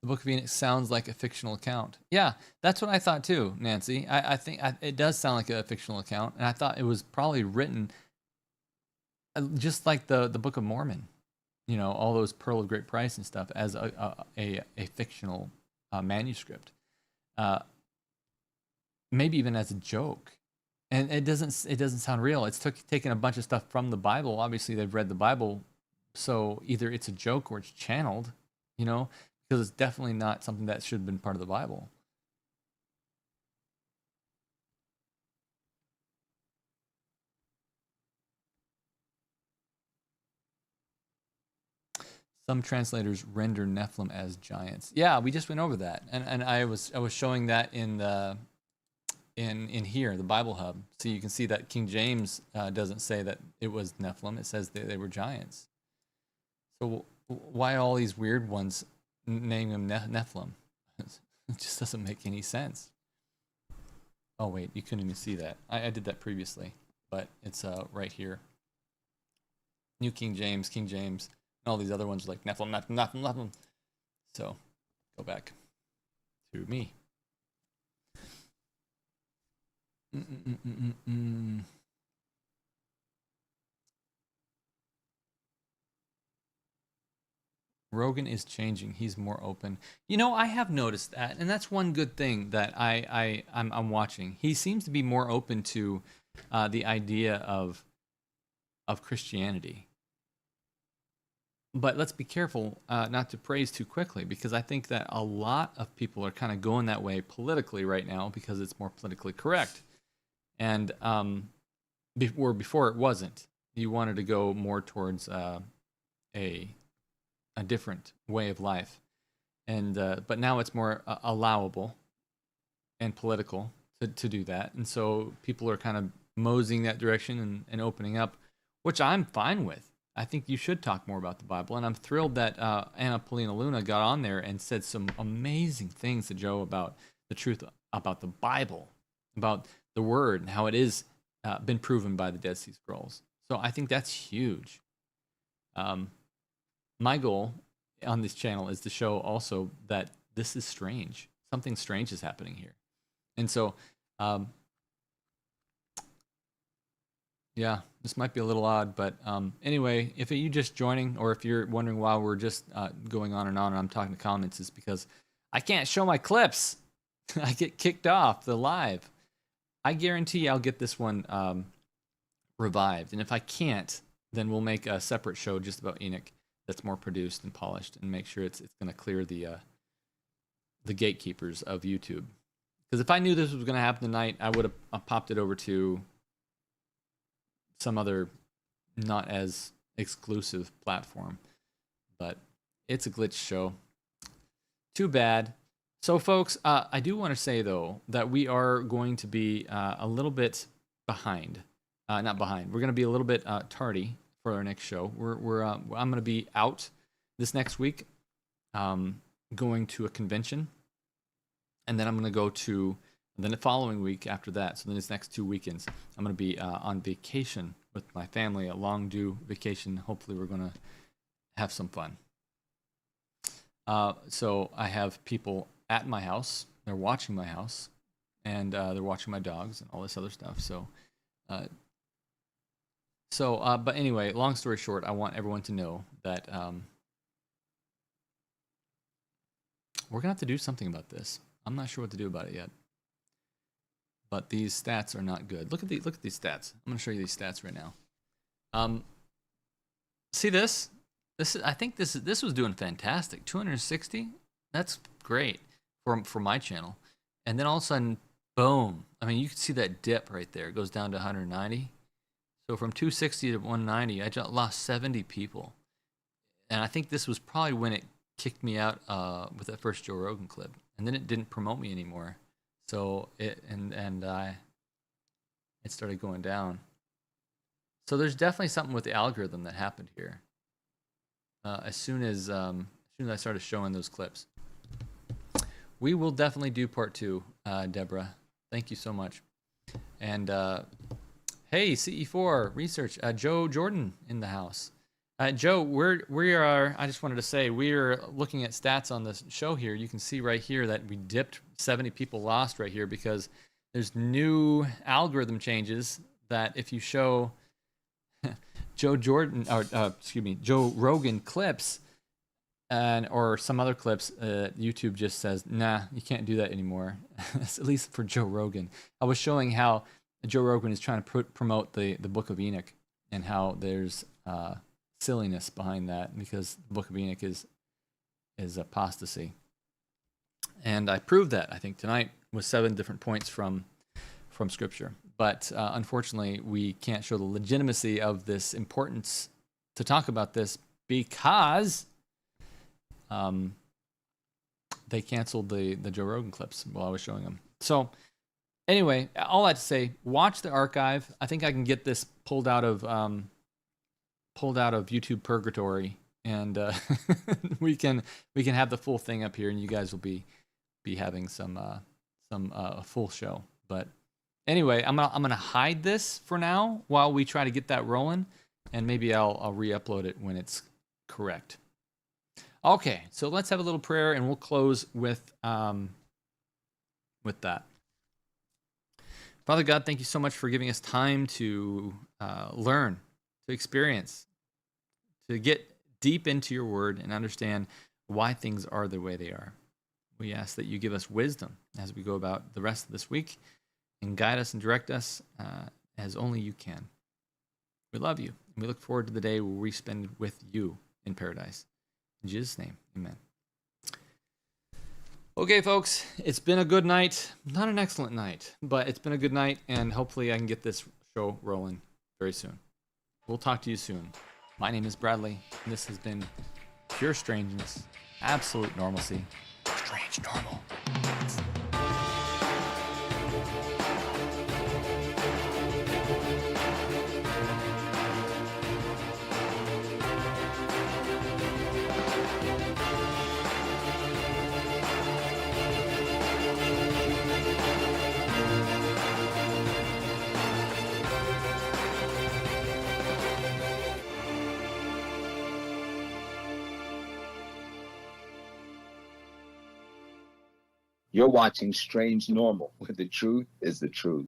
Book of Enoch sounds like a fictional account. Yeah, that's what I thought too, Nancy. I think it does sound like a fictional account, and I thought it was probably written just like the Book of Mormon, you know, all those Pearl of Great Price and stuff, as a fictional manuscript, maybe even as a joke. And it doesn't sound real. It's taking a bunch of stuff from the Bible. Obviously, they've read the Bible, so either it's a joke or it's channeled, you know, because it's definitely not something that should have been part of the Bible. Some translators render Nephilim as giants. Yeah, we just went over that, and I was showing that in the in here, the Bible Hub. So you can see that King James doesn't say that it was Nephilim. It says they were giants. So why all these weird ones name them Nephilim? It just doesn't make any sense. Oh wait, you couldn't even see that. I did that previously, but it's right here. New King James, and all these other ones are like Nephilim. So go back to me. Rogan is changing. He's more open. You know, I have noticed that, and that's one good thing that I'm watching. He seems to be more open to the idea of Christianity. But let's be careful not to praise too quickly, because I think that a lot of people are kind of going that way politically right now because it's more politically correct. And before it wasn't. You wanted to go more towards a different way of life, and but now it's more allowable and political to do that, and so people are kind of moseying that direction and opening up, which I'm fine with. I think you should talk more about the Bible, and I'm thrilled that Paulina Luna got on there and said some amazing things to Joe about the truth about the Bible, about the Word, and how it is been proven by the Dead Sea Scrolls. So I think that's huge. My goal on this channel is to show also that this is strange. Something strange is happening here. And so, yeah, this might be a little odd, but anyway, if you just joining, or if you're wondering why we're just going on and I'm talking to comments, it's because I can't show my clips. I get kicked off the live. I guarantee I'll get this one revived. And if I can't, then we'll make a separate show just about Enoch that's more produced and polished, and make sure it's going to clear the gatekeepers of YouTube. Because if I knew this was going to happen tonight, I would have popped it over to some other not as exclusive platform. But it's a glitch show. Too bad. So, folks, I do want to say, though, that we are going to be a little bit behind. Not behind. We're going to be a little bit tardy for our next show. I'm going to be out this next week, going to a convention, and then I'm going to go to, and then the following week after that, so then this next 2 weekends, I'm going to be on vacation with my family, a long due vacation. Hopefully we're going to have some fun. So I have people at my house. They're watching my house, and they're watching my dogs and all this other stuff. But anyway, long story short, I want everyone to know that we're gonna have to do something about this. I'm not sure what to do about it yet, but these stats are not good. Look at these stats. I'm gonna show you these stats right now. See this? I think this was doing fantastic. 260. That's great for my channel. And then all of a sudden, boom. I mean, you can see that dip right there. It goes down to 190. So from 260 to 190, I just lost 70 people. And I think this was probably when it kicked me out with that first Joe Rogan clip. And then it didn't promote me anymore. So it started going down. So there's definitely something with the algorithm that happened here. As soon as I started showing those clips. We will definitely do part 2, Deborah. Thank you so much. And hey, CE4 research, Joe Jordan in the house. Joe, we are. I just wanted to say we are looking at stats on this show here. You can see right here that we dipped 70 people lost right here because there's new algorithm changes that if you show Joe Rogan clips or some other clips, YouTube just says, nah, you can't do that anymore. At least for Joe Rogan. I was showing how Joe Rogan is trying to promote the Book of Enoch and how there's silliness behind that because the Book of Enoch is apostasy. And I proved that, I think, tonight with 7 different points from Scripture. But unfortunately, we can't show the legitimacy of this importance to talk about this because they canceled the Joe Rogan clips while I was showing them. So anyway, all that to say, watch the archive. I think I can get this pulled out of YouTube purgatory, and we can have the full thing up here, and you guys will be having some full show. But anyway, I'm gonna hide this for now while we try to get that rolling, and maybe I'll re-upload it when it's correct. Okay, so let's have a little prayer, and we'll close with that. Father God, thank you so much for giving us time to learn, to experience, to get deep into your word and understand why things are the way they are. We ask that you give us wisdom as we go about the rest of this week and guide us and direct us as only you can. We love you, and we look forward to the day where we spend with you in paradise. In Jesus' name, amen. Okay, folks, it's been a good night. Not an excellent night, but it's been a good night, and hopefully I can get this show rolling very soon. We'll talk to you soon. My name is Bradley, and this has been Pure Strangeness, Absolute Normalcy. Strange Normal. You're watching Strange Normal, where the truth is the truth.